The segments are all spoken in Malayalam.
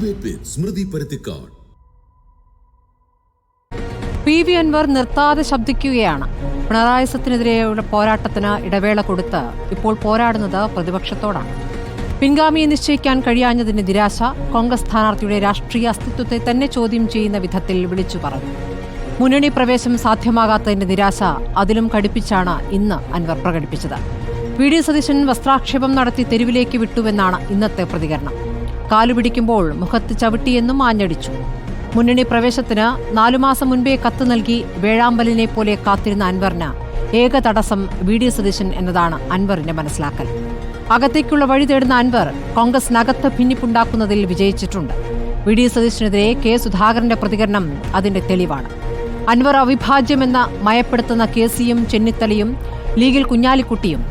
Debate with Smriti Paruthikkad. PV Anvar നിർത്താതെ ശബ്ദിക്കുകയാണ്. പിണറായി സത്തിനെതിരെയുള്ള പോരാട്ടത്തിന് ഇടവേള കൊടുത്ത് ഇപ്പോൾ പോരാടുന്നത് പ്രതിപക്ഷത്തോടാണ്. പിൻഗാമിയെ നിശ്ചയിക്കാൻ കഴിയാഞ്ഞതിന്റെ നിരാശ കോൺഗ്രസ് സ്ഥാനാർത്ഥിയുടെ രാഷ്ട്രീയ അസ്തിത്വത്തെ തന്നെ ചോദ്യം ചെയ്യുന്ന വിധത്തിൽ വിളിച്ചു പറഞ്ഞു. മുന്നണി പ്രവേശം സാധ്യമാകാത്തതിന്റെ നിരാശ അതിലും കടുപ്പിച്ചാണ് ഇന്ന് അൻവർ പ്രകടിപ്പിച്ചത്. VD സതീശൻ വസ്ത്രാക്ഷേപം നടത്തി തെരുവിലേക്ക് വിട്ടുവെന്നാണ് ഇന്നത്തെ പ്രതികരണം. കാലുപിടിക്കുമ്പോൾ മുഖത്ത് ചവിട്ടിയെന്നും ആഞ്ഞടിച്ചു. മുന്നണി പ്രവേശത്തിന് 4 മാസം മുൻപേ കത്ത് നൽകി വേഴാമ്പലിനെ പോലെ കാത്തിരുന്ന അൻവറിന് ഏക തടസ്സം VD സതീശൻ എന്നതാണ് അൻവറിന്റെ മനസ്സിലാക്കൽ. അകത്തേക്കുള്ള വഴി തേടുന്ന അൻവർ കോൺഗ്രസിനകത്ത് ഭിന്നിപ്പുണ്ടാക്കുന്നതിൽ വിജയിച്ചിട്ടുണ്ട്. VD സതീശനെതിരെ K സുധാകരന്റെ പ്രതികരണം അതിന്റെ തെളിവാണ്. അൻവർ അവിഭാജ്യമെന്ന മയപ്പെടുത്തുന്ന KC-യും ചെന്നിത്തലയും ലീഗിൽ കുഞ്ഞാലിക്കുട്ടിയും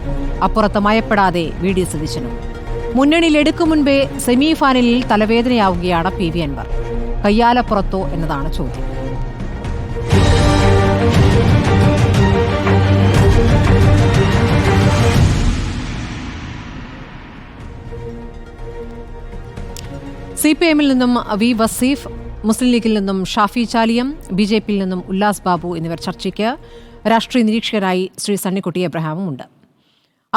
അപ്പുറത്ത് മയപ്പെടാതെ VD സതീശനും. മുന്നണിയിൽ എടുക്കും മുൻപേ സെമി ഫൈനലിൽ തലവേദനയാവുകയാണ് PV അൻവർ. കയ്യാലപ്പുറത്തോ എന്നതാണ് ചോദ്യം. CPM-ൽ നിന്നും V വസീഫ്, മുസ്ലിം ലീഗിൽ നിന്നും ഷാഫി ചാലിയം, BJP-യിൽ നിന്നും ഉല്ലാസ് ബാബു എന്നിവർ ചർച്ചയ്ക്ക്. രാഷ്ട്രീയ നിരീക്ഷകരായി ശ്രീ സണ്ണിക്കുട്ടി എബ്രഹാമും ഉണ്ട്.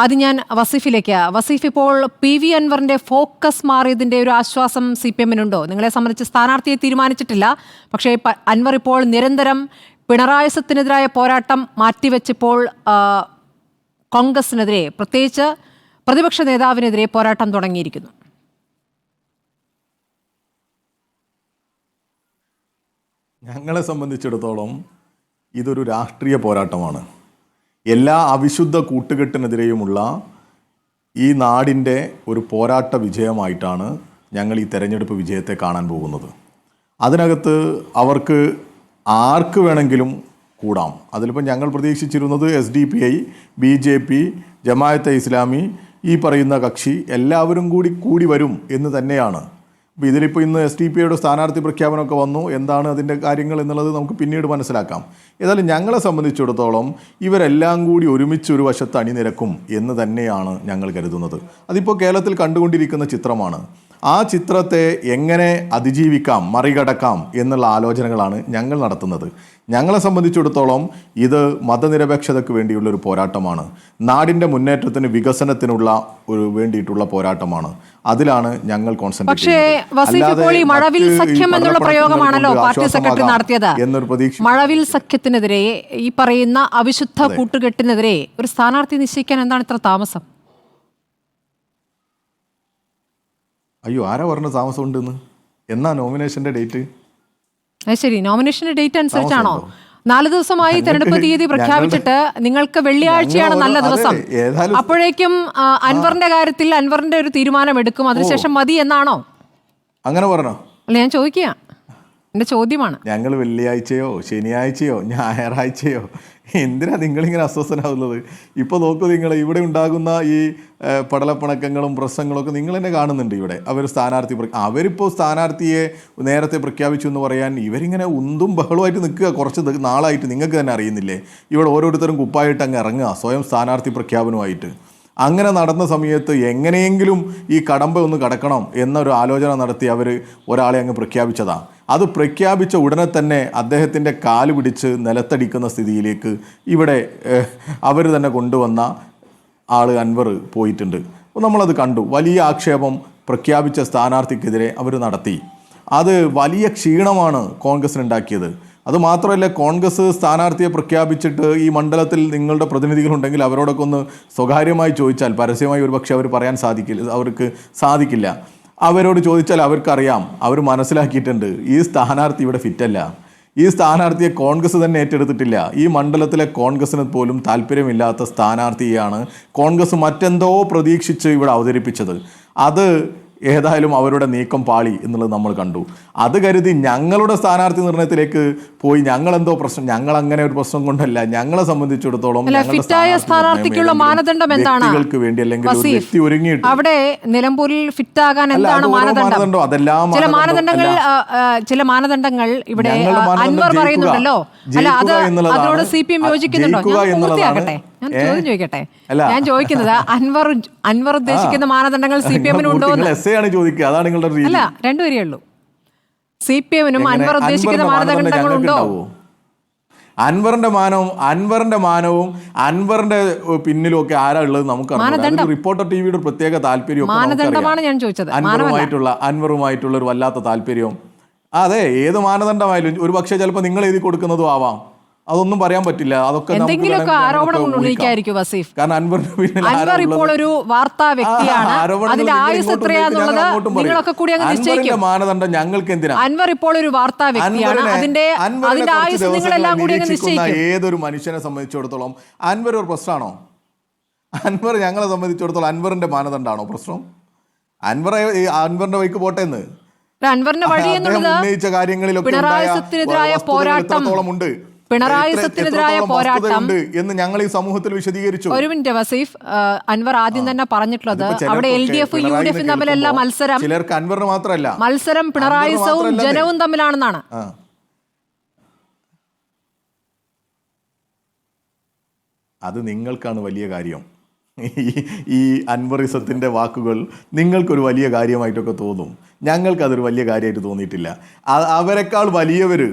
ആദ്യം ഞാൻ വസീഫിലേക്ക്. വസീഫ്, ഇപ്പോൾ PV അൻവറിന്റെ ഫോക്കസ് മാറിയതിന്റെ ഒരു ആശ്വാസം CPM-നുണ്ടോ? നിങ്ങളെ സംബന്ധിച്ച് സ്ഥാനാർത്ഥിയെ തീരുമാനിച്ചിട്ടില്ല, പക്ഷേ അൻവർ ഇപ്പോൾ നിരന്തരം പിണറായി സത്തിനെതിരായ പോരാട്ടം മാറ്റിവെച്ചപ്പോൾ കോൺഗ്രസിനെതിരെ, പ്രത്യേകിച്ച് പ്രതിപക്ഷ നേതാവിനെതിരെ പോരാട്ടം തുടങ്ങിയിരിക്കുന്നു. ഞങ്ങളെ സംബന്ധിച്ചിടത്തോളം ഇതൊരു രാഷ്ട്രീയ പോരാട്ടമാണ്. എല്ലാ അവിശുദ്ധ കൂട്ടുകെട്ടിനെതിരെയുമുള്ള ഈ നാടിൻ്റെ ഒരു പോരാട്ട വിജയമായിട്ടാണ് ഞങ്ങൾ ഈ തെരഞ്ഞെടുപ്പ് വിജയത്തെ കാണാൻ പോകുന്നത്. അതിനകത്ത് അവർക്ക് ആർക്ക് വേണമെങ്കിലും കൂടാം. അതിലിപ്പോൾ ഞങ്ങൾ പ്രതീക്ഷിച്ചിരുന്നത് SDPI, BJP, ജമാഅത്തെ ഇസ്ലാമി, ഈ പറയുന്ന കക്ഷി എല്ലാവരും കൂടി വരും എന്ന് തന്നെയാണ്. അപ്പോൾ ഇതിലിപ്പോൾ ഇന്ന് SDPIയുടെ സ്ഥാനാർത്ഥി പ്രഖ്യാപനമൊക്കെ വന്നു. എന്താണ് അതിൻ്റെ കാര്യങ്ങൾ എന്നുള്ളത് നമുക്ക് പിന്നീട് മനസ്സിലാക്കാം. ഏതായാലും ഞങ്ങളെ സംബന്ധിച്ചിടത്തോളം ഇവരെല്ലാം കൂടി ഒരുമിച്ച് ഒരു വശത്ത് അണിനിരക്കും എന്ന് തന്നെയാണ് ഞങ്ങൾ കരുതുന്നത്. അതിപ്പോൾ കേരളത്തിൽ കണ്ടുകൊണ്ടിരിക്കുന്ന ചിത്രമാണ്. ആ ചിത്രത്തെ എങ്ങനെ അതിജീവിക്കാം, മറികടക്കാം എന്നുള്ള ആലോചനകളാണ് ഞങ്ങൾ നടത്തുന്നത്. ഞങ്ങളെ സംബന്ധിച്ചിടത്തോളം ഇത് മതനിരപേക്ഷതയ്ക്ക് വേണ്ടിയുള്ളൊരു പോരാട്ടമാണ്. നാടിൻ്റെ മുന്നേറ്റത്തിന്, വികസനത്തിനുള്ള വേണ്ടിയിട്ടുള്ള പോരാട്ടമാണ്. അതിലാണ് ഞങ്ങൾ കോൺസെൻട്രേറ്റ് ചെയ്യുന്നത്. മഴവിൽ സഖ്യം എന്നുള്ള പ്രയോഗമാണല്ലോ പാർട്ടി സെക്രട്ടറി നടത്തിയത്. മഴവിൽ സഖ്യത്തിനെതിരെ, ഈ പറയുന്ന അവിശുദ്ധ കൂട്ടുകെട്ടിനെതിരെ ഒരു സ്ഥാനാർത്ഥി നിശ്ചയിക്കാൻ എന്താണ് ഇത്ര താമസം? അയ്യോ, ആരാ പറഞ്ഞ താമസം ഉണ്ടെന്ന്? എന്നാ നോമിനേഷന്റെ ഡേറ്റ്? ശരി, നോമിനേഷന്റെ ഡേറ്റ് അനുസരിച്ചാണോ? 4 ദിവസമായി തെരഞ്ഞെടുപ്പ് തീയതി പ്രഖ്യാപിച്ചിട്ട് നിങ്ങൾക്ക് വെള്ളിയാഴ്ചയാണ് നല്ല ദിവസം. അപ്പോഴേക്കും അൻവറിന്റെ കാര്യത്തിൽ അൻവറിന്റെ ഒരു തീരുമാനം എടുക്കും, അതിനുശേഷം മതി എന്നാണോ? അങ്ങനെ പറഞ്ഞോ? അല്ല, ഞാൻ ചോദിക്കുക, എന്റെ ചോദ്യമാണ്. ഞങ്ങൾ വെള്ളിയാഴ്ചയോ ശനിയാഴ്ചയോ ഞായറാഴ്ചയോ എന്തിനാ നിങ്ങളിങ്ങനെ അസ്വസ്ഥനാവുന്നത്? ഇപ്പോൾ നോക്കൂ, നിങ്ങൾ ഇവിടെ ഉണ്ടാകുന്ന ഈ പടലപ്പിണക്കങ്ങളും പ്രശ്നങ്ങളൊക്കെ നിങ്ങൾ തന്നെ കാണുന്നുണ്ട്. ഇവിടെ അവരിപ്പോൾ സ്ഥാനാർത്ഥിയെ നേരത്തെ പ്രഖ്യാപിച്ചു എന്ന് പറയാൻ ഇവരിങ്ങനെ ഉന്തും ബഹളമായിട്ട് നിൽക്കുക. കുറച്ച് നാളായിട്ട് നിങ്ങൾക്ക് തന്നെ അറിയുന്നില്ലേ? ഇവിടെ ഓരോരുത്തരും കുപ്പായിട്ട് അങ്ങ് ഇറങ്ങുക സ്വയം സ്ഥാനാർത്ഥി പ്രഖ്യാപനമായിട്ട്. അങ്ങനെ നടന്ന സമയത്ത് എങ്ങനെയെങ്കിലും ഈ കടമ്പ ഒന്ന് കടക്കണം എന്നൊരു ആലോചന നടത്തി അവർ ഒരാളെ അങ്ങ് പ്രഖ്യാപിച്ചതാണ്. അത് പ്രഖ്യാപിച്ച ഉടനെ തന്നെ അദ്ദേഹത്തിൻ്റെ കാല് പിടിച്ച് നിലത്തടിക്കുന്ന സ്ഥിതിയിലേക്ക് ഇവിടെ അവർ തന്നെ കൊണ്ടുവന്ന ആൾ അൻവർ പോയിട്ടുണ്ട്. അപ്പോൾ നമ്മളത് കണ്ടു. വലിയ ആക്ഷേപം പ്രഖ്യാപിച്ച സ്ഥാനാർത്ഥിക്കെതിരെ അവർ നടത്തി. അത് വലിയ ക്ഷീണമാണ് കോൺഗ്രസിനുണ്ടാക്കിയത്. അതുമാത്രമല്ല, കോൺഗ്രസ് സ്ഥാനാർത്ഥിയെ പ്രഖ്യാപിച്ചിട്ട് ഈ മണ്ഡലത്തിൽ നിങ്ങളുടെ പ്രതിനിധികളുണ്ടെങ്കിൽ അവരോടൊക്കെ ഒന്ന് സ്വകാര്യമായി ചോദിച്ചാൽ, പരസ്യമായി ഒരു പക്ഷേ അവർ പറയാൻ അവർക്ക് സാധിക്കില്ല. അവരോട് ചോദിച്ചാൽ അവർക്കറിയാം, അവർ മനസ്സിലാക്കിയിട്ടുണ്ട് ഈ സ്ഥാനാർത്ഥി ഇവിടെ ഫിറ്റല്ല. ഈ സ്ഥാനാർത്ഥിയെ കോൺഗ്രസ് തന്നെ ഏറ്റെടുത്തിട്ടില്ല. ഈ മണ്ഡലത്തിലെ കോൺഗ്രസിന് പോലും താല്പര്യമില്ലാത്ത സ്ഥാനാർത്ഥിയെയാണ് കോൺഗ്രസ് മറ്റെന്തോ പ്രതീക്ഷിച്ച് ഇവിടെ അവതരിപ്പിച്ചത്. അത് ഏതായാലും അവരുടെ നീക്കം പാളി എന്നുള്ളത് നമ്മൾ കണ്ടു. അത് കരുതി ഞങ്ങളുടെ സ്ഥാനാർത്ഥി നിർണയത്തിലേക്ക് പോയി ഞങ്ങളെന്തോ പ്രശ്നം, ഞങ്ങൾ അങ്ങനെ ഒരു പ്രശ്നം കൊണ്ടല്ല. ഞങ്ങളെ സംബന്ധിച്ചിടത്തോളം സ്ഥാനാർത്ഥിക്കുള്ള മാനദണ്ഡം എന്താണ്? വേണ്ടി അല്ലെങ്കിൽ ഒരു വ്യക്തി ഒരുങ്ങിയിട്ട് അവിടെ നിലമ്പൂരിൽ ഫിറ്റ് ആകാൻ എന്താണ് മാനദണ്ഡം? അതെല്ലാം ചില മാനദണ്ഡങ്ങൾ ഇവിടെ അൻവർ പറയുന്നുണ്ടല്ലോ. അല്ല, അതിനോട് CPM യോജിക്കുന്നുണ്ടോ? പൂർത്തിയാകട്ടെ. ഞാൻ ചോദ്യം ചോദിക്കട്ടെ? ഞാൻ ചോദിക്കുന്നത് അൻവർ ഉദ്ദേശിക്കുന്ന മാനദണ്ഡങ്ങൾ CPM-ന് ഉണ്ടോ? അതാണ് നിങ്ങളുടെ രീതി. അല്ല, രണ്ടുപേരേ ഉള്ളൂ. CPM-നും അൻവർ ഉദ്ദേശിക്കുന്ന മാനദണ്ഡങ്ങളുണ്ടോ? അൻവറിന്റെ മാനവും അൻവറിന്റെ പിന്നിലും ഒക്കെ ആരാ ഉള്ളത് നമുക്കറിയാം. റിപ്പോർട്ടർ ടിവിയുടെ പ്രത്യേക താല്പര്യം അൻവറുമായിട്ടുള്ള ഒരു വല്ലാത്ത താല്പര്യവും. അതെ, ഏത് മാനദണ്ഡമായാലും ഒരു പക്ഷേ ചിലപ്പോൾ നിങ്ങൾ എഴുതി കൊടുക്കുന്നതും ആവാം, അതൊന്നും പറയാൻ പറ്റില്ല. അതൊക്കെ കാരണം അൻവർ ഇപ്പോൾ ഒരു വാർത്താ വ്യക്തിയാണ്. അതിന്റെ ആയുസ് എത്രയാന്നുള്ളത് നിങ്ങളൊക്കെ കൂടി അങ്ങ് നിശ്ചയിക്കും. മാനദണ്ഡം ഞങ്ങൾക്ക് എന്തിനാ? അൻവർ ഇപ്പോൾ ഒരു വാർത്താ വ്യക്തിയാണ്. അതിന്റെ ആയുസ് നിങ്ങളെല്ലാം കൂടി അങ്ങ് നിശ്ചയിക്കും. ഏതൊരു മനുഷ്യനെ സംബന്ധിച്ചിടത്തോളം അൻവർ ഒരു പ്രശ്നമാണോ? അൻവർ ഞങ്ങളെ സംബന്ധിച്ചിടത്തോളം അൻവറിന്റെ മാനദണ്ഡമാണോ പ്രശ്നം? അൻവറിന്റെ വഴിക്ക് പോട്ടെ എന്ന്. അൻവറിന്റെ വഴി എന്നുള്ളത് ഉന്നയിച്ച കാര്യങ്ങളിലൊക്കെ പിണറായി സത്തിനെതിരായ പോരാട്ടം എന്ന് ഞങ്ങൾ ഈ സമൂഹത്തിൽ വിശദീകരിച്ചു. ഒരു മിനിറ്റ് വസീഫ്, അൻവർ ആദ്യം തന്നെ പറഞ്ഞിട്ടുള്ളത് അവിടെ LDF UDF തമ്മിലല്ല മത്സരം, ചിലർക്ക് അൻവറിന് മാത്രമല്ല മത്സരം പിണറായിസവും ജനവും തമ്മിലാണെന്നാണ്. അത് നിങ്ങൾക്കാണ് വലിയ കാര്യം. ഈ അൻവറിസത്തിൻ്റെ വാക്കുകൾ നിങ്ങൾക്കൊരു വലിയ കാര്യമായിട്ടൊക്കെ തോന്നും. ഞങ്ങൾക്കതൊരു വലിയ കാര്യമായിട്ട് തോന്നിയിട്ടില്ല. അവരെക്കാൾ വലിയവർ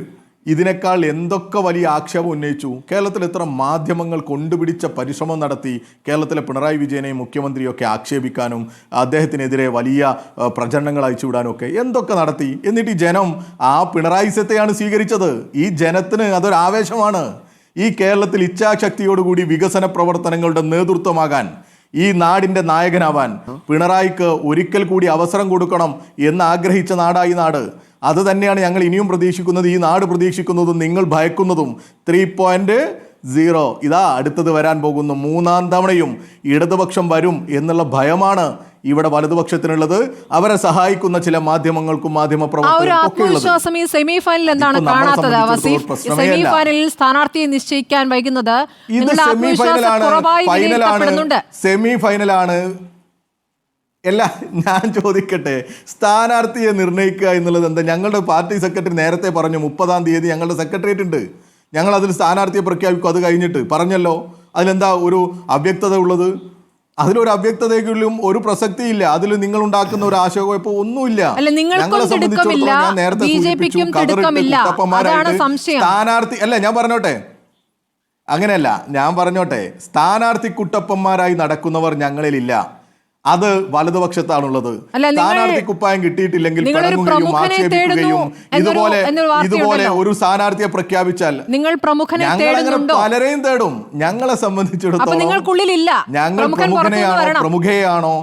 ഇതിനേക്കാൾ എന്തൊക്കെ വലിയ ആക്ഷേപം ഉന്നയിച്ചു. കേരളത്തിൽ എത്ര മാധ്യമങ്ങൾ കൊണ്ടുപിടിച്ച പരിശ്രമം നടത്തി കേരളത്തിലെ പിണറായി വിജയനെയും മുഖ്യമന്ത്രിയൊക്കെ ആക്ഷേപിക്കാനും അദ്ദേഹത്തിനെതിരെ വലിയ പ്രചരണങ്ങൾ അയച്ചുവിടാനും ഒക്കെ എന്തൊക്കെ നടത്തി. എന്നിട്ട് ഈ ജനം ആ പിണറായിസത്തെയാണ് സ്വീകരിച്ചത്. ഈ ജനത്തിന് അതൊരു ആവേശമാണ്. ഈ കേരളത്തിൽ ഇച്ഛാശക്തിയോടുകൂടി വികസന പ്രവർത്തനങ്ങളുടെ നേതൃത്വമാകാൻ, ഈ നാടിൻ്റെ നായകനാവാൻ പിണറായിക്ക് ഒരിക്കൽ കൂടി അവസരം കൊടുക്കണം എന്ന് ആഗ്രഹിച്ച നാടായി നാട്. അത് തന്നെയാണ് ഞങ്ങൾ ഇനിയും പ്രതീക്ഷിക്കുന്നത്, ഈ നാട് പ്രതീക്ഷിക്കുന്നതും നിങ്ങൾ ഭയക്കുന്നതും. 3.0 ഇതാ അടുത്തത് വരാൻ പോകുന്നു. 3ാം തവണയും ഇടതുപക്ഷം വരും എന്നുള്ള ഭയമാണ് ഇവിടെ വലതുപക്ഷത്തിനുള്ളത്. അവരെ സഹായിക്കുന്ന ചില മാധ്യമങ്ങൾക്കും ആത്മവിശ്വാസം ഈ സെമിഫൈനൽ എന്താണ് കാണാത്തത്? സെമിഫൈനലിൽ സ്ഥാനാർത്ഥിയെ നിശ്ചയിക്കാൻ വൈകുന്നത് സെമിഫൈനലാണ്. ഞാൻ ചോദിക്കട്ടെ, സ്ഥാനാർത്ഥിയെ നിർണ്ണയിക്കുക എന്നുള്ളത് എന്താ? ഞങ്ങളുടെ പാർട്ടി സെക്രട്ടറി നേരത്തെ പറഞ്ഞു 30-ാം തീയതി ഞങ്ങളുടെ സെക്രട്ടേറിയറ്റ് ഉണ്ട്, ഞങ്ങൾ അതിൽ സ്ഥാനാർത്ഥിയെ പ്രഖ്യാപിക്കും. അത് കഴിഞ്ഞിട്ട് പറഞ്ഞല്ലോ. അതിലെന്താ ഒരു അവ്യക്തത ഉള്ളത്? അതിലൊരു അവ്യക്തതയിലും ഒരു പ്രസക്തിയില്ല. അതിൽ നിങ്ങൾ ഉണ്ടാക്കുന്ന ഒരു ആശയക്കുഴപ്പം ഒന്നുമില്ല. ഞങ്ങളെ സംബന്ധിച്ചിടത്തോളം ഞാൻ നേരത്തെ സ്ഥാനാർത്ഥി അല്ല, ഞാൻ പറഞ്ഞോട്ടെ, അങ്ങനെയല്ല, ഞാൻ പറഞ്ഞോട്ടെ, സ്ഥാനാർത്ഥി കുട്ടപ്പന്മാരായി നടക്കുന്നവർ ഞങ്ങളിലില്ല. അത് വലതുപക്ഷത്താണുള്ളത്. സ്ഥാനാർത്ഥി കുപ്പായം കിട്ടിയിട്ടില്ലെങ്കിൽ പിണങ്ങുകയും ആക്ഷേപിക്കുകയും ഇതുപോലെ ഒരു സ്ഥാനാർത്ഥിയെ പ്രഖ്യാപിച്ചാൽ ഞങ്ങൾ പലരെയും തേടും. ഞങ്ങളെ സംബന്ധിച്ചിടത്തോളം ഞങ്ങൾ പ്രമുഖയാണോ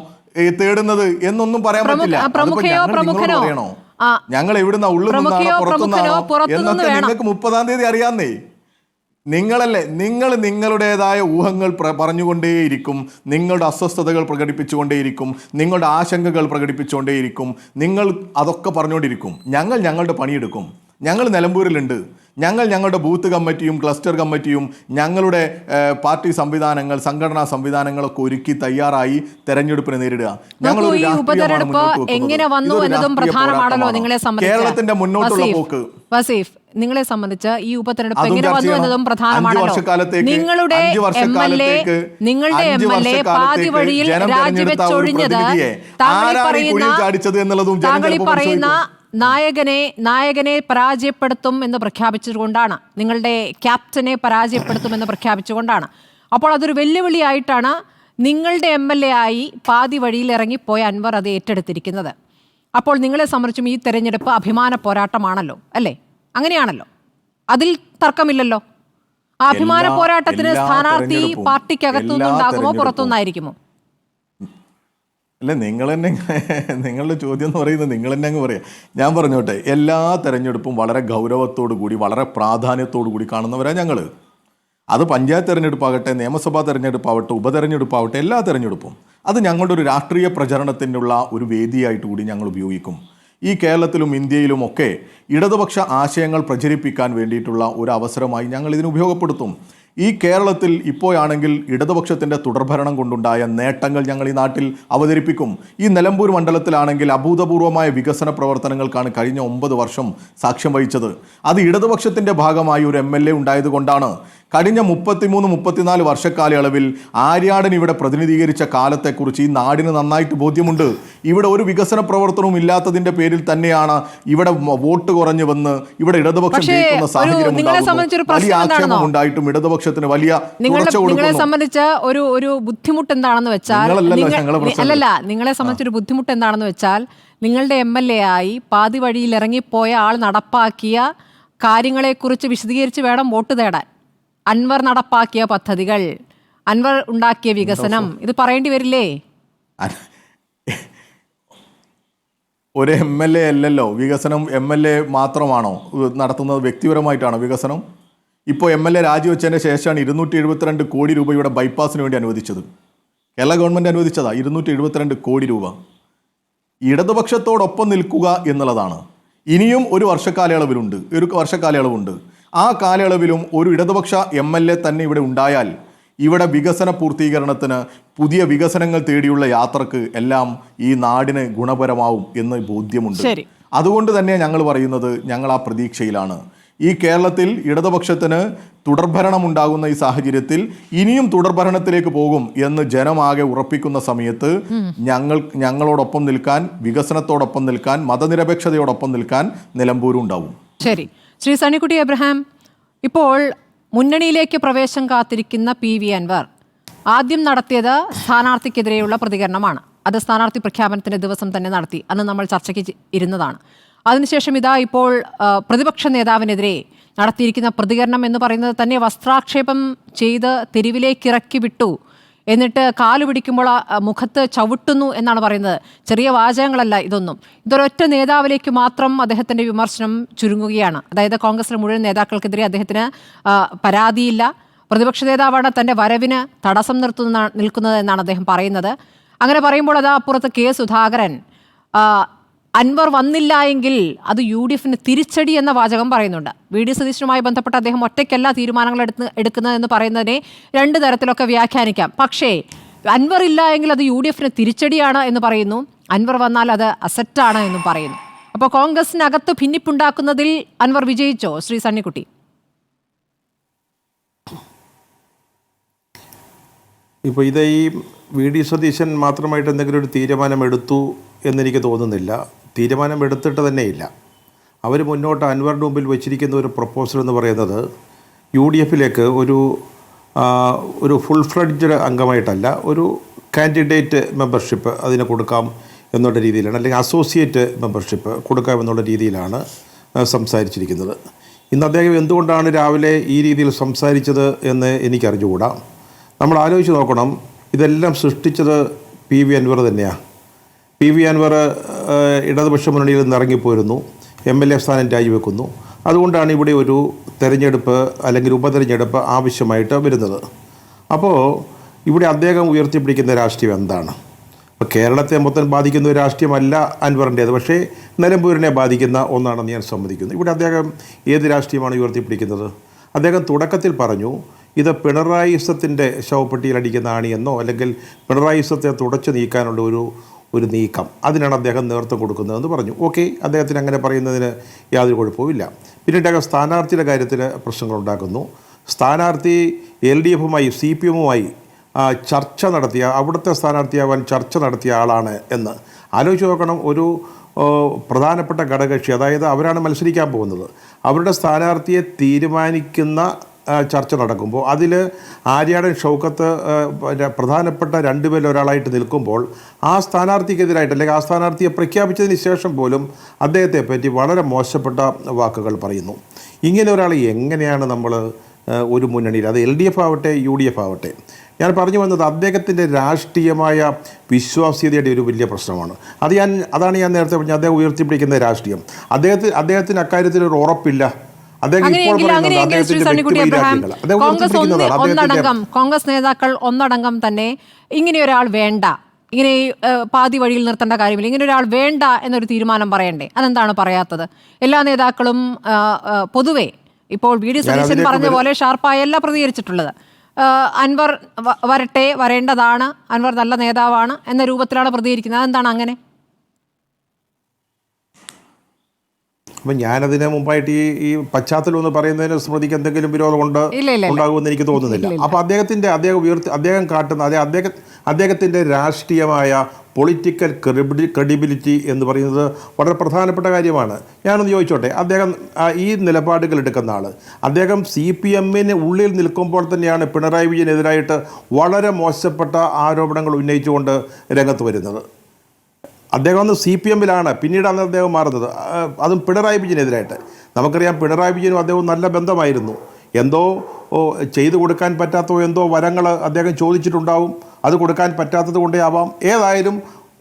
തേടുന്നത് എന്നൊന്നും പറയാൻ പറ്റില്ല. പറയണോ ഞങ്ങൾ എവിടുന്ന ഉള്ളിൽ നിന്നാണോ പുറത്തുനിന്നാണോ എന്നൊക്കെ നിങ്ങൾക്ക് 30-ാം തീയതി അറിയാന്നേ. നിങ്ങളല്ലേ, നിങ്ങൾ നിങ്ങളുടേതായ ഊഹങ്ങൾ പറഞ്ഞുകൊണ്ടേയിരിക്കും, നിങ്ങളുടെ അസ്വസ്ഥതകൾ പ്രകടിപ്പിച്ചുകൊണ്ടേയിരിക്കും, നിങ്ങളുടെ ആശങ്കകൾ പ്രകടിപ്പിച്ചുകൊണ്ടേയിരിക്കും. നിങ്ങൾ അതൊക്കെ പറഞ്ഞുകൊണ്ടിരിക്കും. ഞങ്ങൾ ഞങ്ങളുടെ പണിയെടുക്കും. ഞങ്ങൾ നിലമ്പൂരിലുണ്ട്. ഞങ്ങൾ ഞങ്ങളുടെ ബൂത്ത് കമ്മിറ്റിയും ക്ലസ്റ്റർ കമ്മിറ്റിയും ഞങ്ങളുടെ പാർട്ടി സംവിധാനങ്ങൾ, സംഘടനാ സംവിധാനങ്ങളൊക്കെ ഒരുക്കി തയ്യാറായി തെരഞ്ഞെടുപ്പിനെ നേരിടുക. കേരളത്തിന്റെ മുന്നോട്ടുള്ള പോക്ക് വസീഫ്, നിങ്ങളെ സംബന്ധിച്ച് ഈ ഉപതെരഞ്ഞെടുപ്പ് എങ്ങനെ വന്നു എന്നതും പ്രധാനമാണല്ലോ. നിങ്ങളുടെ MLA പാതി വഴിയിൽ രാജിവെച്ചൊഴിഞ്ഞത് താങ്കൾ ഈ പറയുന്ന നായകനെ പരാജയപ്പെടുത്തും എന്ന് പ്രഖ്യാപിച്ചുകൊണ്ടാണ്, നിങ്ങളുടെ ക്യാപ്റ്റനെ പരാജയപ്പെടുത്തുമെന്ന് പ്രഖ്യാപിച്ചുകൊണ്ടാണ്. അപ്പോൾ അതൊരു വെല്ലുവിളിയായിട്ടാണ് നിങ്ങളുടെ MLA ആയി പാതി വഴിയിൽ ഇറങ്ങിപ്പോയ അൻവർ അത് ഏറ്റെടുത്തിരിക്കുന്നത്. അപ്പോൾ നിങ്ങളെ സംബന്ധിച്ചും ഈ തെരഞ്ഞെടുപ്പ് അഭിമാന പോരാട്ടമാണല്ലോ, അല്ലേ? അങ്ങനെയാണല്ലോ, അതിൽ തർക്കമില്ലല്ലോ. ആ അഭിമാന പോരാട്ടത്തിന് സ്ഥാനാർത്ഥി പാർട്ടിക്കകത്തുനിന്നുണ്ടാകുമോ പുറത്തുനിന്നായിരിക്കുമോ? അല്ല, നിങ്ങൾ തന്നെ, നിങ്ങളുടെ ചോദ്യം എന്ന് പറയുന്നത് നിങ്ങൾ തന്നെ അങ്ങ് പറയാം. ഞാൻ പറഞ്ഞോട്ടെ, എല്ലാ തെരഞ്ഞെടുപ്പും വളരെ ഗൗരവത്തോടു കൂടി, വളരെ പ്രാധാന്യത്തോടു കൂടി കാണുന്നവരാണ് ഞങ്ങൾ. അത് പഞ്ചായത്ത് തെരഞ്ഞെടുപ്പാകട്ടെ, നിയമസഭാ തെരഞ്ഞെടുപ്പാവട്ടെ, ഉപതെരഞ്ഞെടുപ്പാവട്ടെ, എല്ലാ തെരഞ്ഞെടുപ്പും അത് ഞങ്ങളുടെ ഒരു രാഷ്ട്രീയ പ്രചരണത്തിനുള്ള ഒരു വേദിയായിട്ട് കൂടി ഞങ്ങൾ ഉപയോഗിക്കും. ഈ കേരളത്തിലും ഇന്ത്യയിലും ഒക്കെ ഇടതുപക്ഷ ആശയങ്ങൾ പ്രചരിപ്പിക്കാൻ വേണ്ടിയിട്ടുള്ള ഒരു അവസരമായി ഞങ്ങൾ ഇതിന് ഉപയോഗപ്പെടുത്തും. ഈ കേരളത്തിൽ ഇപ്പോഴാണെങ്കിൽ ഇടതുപക്ഷത്തിൻ്റെ തുടർഭരണം കൊണ്ടുണ്ടായ നേട്ടങ്ങൾ ഞങ്ങൾ ഈ നാട്ടിൽ അവതരിപ്പിക്കും. ഈ നിലമ്പൂർ മണ്ഡലത്തിലാണെങ്കിൽ അഭൂതപൂർവമായ വികസന പ്രവർത്തനങ്ങൾക്കാണ് കഴിഞ്ഞ 9 വർഷം സാക്ഷ്യം വഹിച്ചത്. അത് ഇടതുപക്ഷത്തിൻ്റെ ഭാഗമായി ഒരു MLA ഉണ്ടായതുകൊണ്ടാണ്. കഴിഞ്ഞ 33-34 വർഷക്കാലയളവിൽ ആര്യാടൻ ഇവിടെ പ്രതിനിധീകരിച്ച കാലത്തെക്കുറിച്ച് ഈ നാടിന് നന്നായിട്ട് ബോധ്യമുണ്ട്. ഇവിടെ ഒരു വികസന പ്രവർത്തനവും ഇല്ലാത്തതിന്റെ പേരിൽ തന്നെയാണ് ഇവിടെ വോട്ട് കുറഞ്ഞു വന്ന് ഇവിടെ ഇടതുപക്ഷം ജയിക്കുന്ന സാഹചര്യം ഉണ്ടാകുന്നു. വലിയ ആക്ഷേപം ഉണ്ടായിട്ടും ഇടതുപക്ഷത്തിന് വലിയ നിങ്ങളെ സംബന്ധിച്ച ഒരു ബുദ്ധിമുട്ട് എന്താണെന്ന് വെച്ചാൽ നിങ്ങളെ സംബന്ധിച്ചൊരു ബുദ്ധിമുട്ട് എന്താണെന്ന് വെച്ചാൽ നിങ്ങളുടെ MLA ആയി പാതി വഴിയിൽ ഇറങ്ങിപ്പോയ ആൾ നടപ്പാക്കിയ കാര്യങ്ങളെക്കുറിച്ച് വിശദീകരിച്ച് വേണം വോട്ട് തേടാൻ. അൻവർ നടപ്പാക്കിയ പദ്ധതികൾ, അൻവർ ഉണ്ടാക്കിയ വികസനം, ഇത് പറയേണ്ടി വരില്ലേ? ഒരു MLA അല്ലല്ലോ വികസനം. MLA മാത്രമാണോ നടത്തുന്നത്? വ്യക്തിപരമായിട്ടാണോ വികസനം? ഇപ്പോൾ MLA രാജിവെച്ചതിന് ശേഷമാണ് 272 കോടി രൂപ ഇവിടെ ബൈപ്പാസിന് വേണ്ടി അനുവദിച്ചത്. കേരള ഗവൺമെൻറ് അനുവദിച്ചതാ 272 കോടി രൂപ. ഇടതുപക്ഷത്തോടൊപ്പം നിൽക്കുക എന്നുള്ളതാണ്. ഇനിയും ഒരു വർഷക്കാലയളവുണ്ട്. ആ കാലയളവിലും ഒരു ഇടതുപക്ഷ MLA തന്നെ ഇവിടെ ഉണ്ടായാൽ ഇവിടെ വികസന പൂർത്തീകരണത്തിന്, പുതിയ വികസനങ്ങൾ തേടിയുള്ള യാത്രക്ക് എല്ലാം ഈ നാടിന് ഗുണപരമാവും എന്ന് ബോധ്യമുണ്ട്. അതുകൊണ്ട് തന്നെ ഞങ്ങൾ പറയുന്നത്, ഞങ്ങൾ ആ പ്രതീക്ഷയിലാണ്. ഈ കേരളത്തിൽ ഇടതുപക്ഷത്തിന് തുടർഭരണം ഉണ്ടാകുന്ന ഈ സാഹചര്യത്തിൽ ഇനിയും തുടർഭരണത്തിലേക്ക് പോകും എന്ന് ജനമാകെ ഉറപ്പിക്കുന്ന സമയത്ത് ഞങ്ങളോടൊപ്പം നിൽക്കാൻ, വികസനത്തോടൊപ്പം നിൽക്കാൻ, മതനിരപേക്ഷതയോടൊപ്പം നിൽക്കാൻ നിലമ്പൂരും ഉണ്ടാവും. ശരി. ശ്രീ സണ്ണിക്കുട്ടി എബ്രഹാം, ഇപ്പോൾ മുന്നണിയിലേക്ക് പ്രവേശം കാത്തിരിക്കുന്ന PV അൻവർ ആദ്യം നടത്തിയത് സ്ഥാനാർത്ഥിക്കെതിരെയുള്ള പ്രതികരണമാണ്. അത് സ്ഥാനാർത്ഥി പ്രഖ്യാപനത്തിന്റെ ദിവസം തന്നെ നടത്തി. അന്ന് നമ്മൾ ചർച്ചയ്ക്ക് ഇരുന്നതാണ്. അതിനുശേഷം ഇതാ ഇപ്പോൾ പ്രതിപക്ഷ നേതാവിനെതിരെ നടത്തിയിരിക്കുന്ന പ്രതികരണം എന്ന് പറയുന്നത് തന്നെ വസ്ത്രാക്ഷേപം ചെയ്ത് തെരുവിലേക്ക് ഇറക്കി വിട്ടു, എന്നിട്ട് കാല് പിടിക്കുമ്പോൾ മുഖത്ത് ചവിട്ടുന്നു എന്നാണ് പറയുന്നത്. ചെറിയ വാചകങ്ങളല്ല ഇതൊന്നും. ഇതൊരൊറ്റ നേതാവിലേക്ക് മാത്രം അദ്ദേഹത്തിൻ്റെ വിമർശനം ചുരുങ്ങുകയാണ്. അതായത് കോൺഗ്രസിലെ മുഴുവൻ നേതാക്കൾക്കെതിരെ അദ്ദേഹത്തിന് പരാതിയില്ല. പ്രതിപക്ഷ നേതാവാണ് തൻ്റെ വരവിന് തടസ്സം നിൽക്കുന്നത് എന്നാണ് അദ്ദേഹം പറയുന്നത്. അങ്ങനെ പറയുമ്പോൾ അതാ അപ്പുറത്ത് K സുധാകരൻ അൻവർ വന്നില്ല എങ്കിൽ അത് UDF തിരിച്ചടി എന്ന വാചകം പറയുന്നുണ്ട്. VD സതീശനുമായി ബന്ധപ്പെട്ട് അദ്ദേഹം ഒറ്റയ്ക്കല്ല തീരുമാനങ്ങൾ എടുക്കുന്നതെന്ന് പറയുന്നതിനെ രണ്ട് തരത്തിലൊക്കെ വ്യാഖ്യാനിക്കാം. പക്ഷേ അൻവർ ഇല്ല എങ്കിൽ അത് UDF തിരിച്ചടിയാണ് എന്ന് പറയുന്നു. അൻവർ വന്നാൽ അത് അസറ്റാണ് എന്നും പറയുന്നു. അപ്പോൾ കോൺഗ്രസിനകത്ത് ഭിന്നിപ്പുണ്ടാക്കുന്നതിൽ അൻവർ വിജയിച്ചോ ശ്രീ സണ്ണിക്കുട്ടി? ഇപ്പോൾ ഇത് ഈ VD സതീശൻ മാത്രമായിട്ട് എന്തെങ്കിലും ഒരു തീരുമാനമെടുത്തു എന്നെനിക്ക് തോന്നുന്നില്ല. തീരുമാനമെടുത്തിട്ട് തന്നെയില്ല. അവർ മുന്നോട്ട് അൻവറിൻ്റെ മുമ്പിൽ വെച്ചിരിക്കുന്ന ഒരു പ്രപ്പോസൽ എന്ന് പറയുന്നത് UDFിലേക്ക് ഒരു ഫുൾ ഫ്ലെഡ്ജ്ഡ് അംഗമായിട്ടല്ല, ഒരു കാൻഡിഡേറ്റ് മെമ്പർഷിപ്പ് അതിന് കൊടുക്കാം എന്നുള്ള രീതിയിലാണ്, അല്ലെങ്കിൽ അസോസിയേറ്റ് മെമ്പർഷിപ്പ് കൊടുക്കാം എന്നുള്ള രീതിയിലാണ് സംസാരിച്ചിരിക്കുന്നത്. ഇന്ന് അദ്ദേഹം എന്തുകൊണ്ടാണ് രാവിലെ ഈ രീതിയിൽ സംസാരിച്ചത് എന്ന് എനിക്കറിഞ്ഞുകൂടാ. നമ്മൾ ആലോചിച്ച് നോക്കണം, ഇതെല്ലാം സൃഷ്ടിച്ചത് PV അൻവർ തന്നെയാണ്. PV അൻവർ ഇടതുപക്ഷ മുന്നണിയിൽ നിന്ന് ഇറങ്ങിപ്പോയിരുന്നു, MLA സ്ഥാനം രാജിവെക്കുന്നു. അതുകൊണ്ടാണ് ഇവിടെ ഒരു തെരഞ്ഞെടുപ്പ് അല്ലെങ്കിൽ ഉപതെരഞ്ഞെടുപ്പ് ആവശ്യമായിട്ട് വരുന്നത്. അപ്പോൾ ഇവിടെ അദ്ദേഹം ഉയർത്തിപ്പിടിക്കുന്ന രാഷ്ട്രീയം എന്താണ്? ഇപ്പോൾ കേരളത്തെ മൊത്തം ബാധിക്കുന്ന ഒരു രാഷ്ട്രീയമല്ല അൻവറിൻ്റേത്, പക്ഷേ നിലമ്പൂരിനെ ബാധിക്കുന്ന ഒന്നാണെന്ന് ഞാൻ സമ്മതിക്കുന്നു. ഇവിടെ അദ്ദേഹം ഏത് രാഷ്ട്രീയമാണ് ഉയർത്തിപ്പിടിക്കുന്നത്? അദ്ദേഹം തുടക്കത്തിൽ പറഞ്ഞു ഇത് പിണറായിസത്തിൻ്റെ ശവപ്പെട്ടിയിലടിക്കുന്ന ആണിയെന്നോ അല്ലെങ്കിൽ പിണറായിസത്തെ തുടച്ചു നീക്കാനുള്ള ഒരു നീക്കം, അതിനാണ് അദ്ദേഹം നേതൃത്വം കൊടുക്കുന്നതെന്ന് പറഞ്ഞു. ഓക്കെ, അദ്ദേഹത്തിന് അങ്ങനെ പറയുന്നതിന് യാതൊരു കുഴപ്പവുമില്ല. പിന്നീട് അദ്ദേഹം സ്ഥാനാർത്ഥിയുടെ കാര്യത്തിൽ പ്രശ്നങ്ങളുണ്ടാക്കുന്നു. സ്ഥാനാർത്ഥി LDFുമായി CPMുമായി ചർച്ച നടത്തിയ, അവിടുത്തെ സ്ഥാനാർത്ഥിയാവാൻ ചർച്ച നടത്തിയ ആളാണ് എന്ന് ആലോചിച്ച് നോക്കണം. ഒരു പ്രധാനപ്പെട്ട ഘടകകക്ഷി, അതായത് അവരാണ് മത്സരിക്കാൻ പോകുന്നത്, അവരുടെ സ്ഥാനാർത്ഥിയെ തീരുമാനിക്കുന്ന ചർച്ച നടക്കുമ്പോൾ അതിൽ ആര്യാടൻ ഷൗക്കത്ത് പ്രധാനപ്പെട്ട രണ്ടുപേരിൽ ഒരാളായിട്ട് നിൽക്കുമ്പോൾ ആ സ്ഥാനാർത്ഥിക്കെതിരായിട്ട് അല്ലെങ്കിൽ ആ സ്ഥാനാർത്ഥിയെ പ്രഖ്യാപിച്ചതിന് ശേഷം പോലും അദ്ദേഹത്തെ പറ്റി വളരെ മോശപ്പെട്ട വാക്കുകൾ പറയുന്നു. ഇങ്ങനെ ഒരാൾ എങ്ങനെയാണ് നമ്മൾ ഒരു മുന്നണിയിൽ, അത് LDF ആവട്ടെ UDF ആവട്ടെ, ഞാൻ പറഞ്ഞു വന്നത് അദ്ദേഹത്തിൻ്റെ രാഷ്ട്രീയമായ വിശ്വാസ്യതയുടെ ഒരു വലിയ പ്രശ്നമാണ്. അതാണ് ഞാൻ നേരത്തെ പറഞ്ഞത്, അദ്ദേഹം ഉയർത്തിപ്പിടിക്കുന്ന രാഷ്ട്രീയം. അദ്ദേഹത്തിന് അക്കാര്യത്തിൽ ഒരു ഉറപ്പില്ല. കോൺഗ്രസ് നേതാക്കൾ ഒന്നടങ്കം തന്നെ ഇങ്ങനെയൊരാൾ വേണ്ട, ഇങ്ങനെ പാതി വഴിയിൽ നിർത്തേണ്ട കാര്യമില്ല, ഇങ്ങനെ ഒരാൾ വേണ്ട എന്നൊരു തീരുമാനം പറയണ്ടേ? അതെന്താണ് പറയാത്തത്? എല്ലാ നേതാക്കളും പൊതുവെ ഇപ്പോൾ VD സതീശൻ പറഞ്ഞ പോലെ ഷാർപ്പായല്ല പ്രതികരിച്ചിട്ടുള്ളത്. അൻവർ വരേണ്ടതാണ്, അൻവർ നല്ല നേതാവാണ് എന്ന രൂപത്തിലാണ് പ്രതികരിക്കുന്നത്. അതെന്താണ് അങ്ങനെ? അപ്പം ഞാനതിന് മുമ്പായിട്ട് ഈ പശ്ചാത്തലം എന്ന് പറയുന്നതിന് സ്മൃതിക്ക് എന്തെങ്കിലും വിരോധം ഉണ്ടാകുമെന്ന് എനിക്ക് തോന്നുന്നില്ല. അപ്പോൾ അദ്ദേഹം കാട്ടുന്ന അദ്ദേഹത്തിൻ്റെ രാഷ്ട്രീയമായ പൊളിറ്റിക്കൽ ക്രെഡിബിലിറ്റി എന്ന് പറയുന്നത് വളരെ പ്രധാനപ്പെട്ട കാര്യമാണ്. ഞാനൊന്ന് ചോദിച്ചോട്ടെ, അദ്ദേഹം ഈ നിലപാടുകൾ എടുക്കുന്ന ആൾ, അദ്ദേഹം CPM ഉള്ളിൽ നിൽക്കുമ്പോൾ തന്നെയാണ് പിണറായി വിജയനെതിരായിട്ട് വളരെ മോശപ്പെട്ട ആരോപണങ്ങൾ ഉന്നയിച്ചുകൊണ്ട് രംഗത്ത് വരുന്നത്. അദ്ദേഹം ഒന്ന് CPM പിന്നീടാണ് അദ്ദേഹം മാറുന്നത്, അതും പിണറായി വിജയനെതിരായിട്ട്. നമുക്കറിയാം പിണറായി വിജയനും അദ്ദേഹവും നല്ല ബന്ധമായിരുന്നു. എന്തോ ചെയ്തു കൊടുക്കാൻ പറ്റാത്തോ എന്തോ വരങ്ങൾ അദ്ദേഹം ചോദിച്ചിട്ടുണ്ടാവും, അത് കൊടുക്കാൻ പറ്റാത്തത് കൊണ്ടേ ആവാം. ഏതായാലും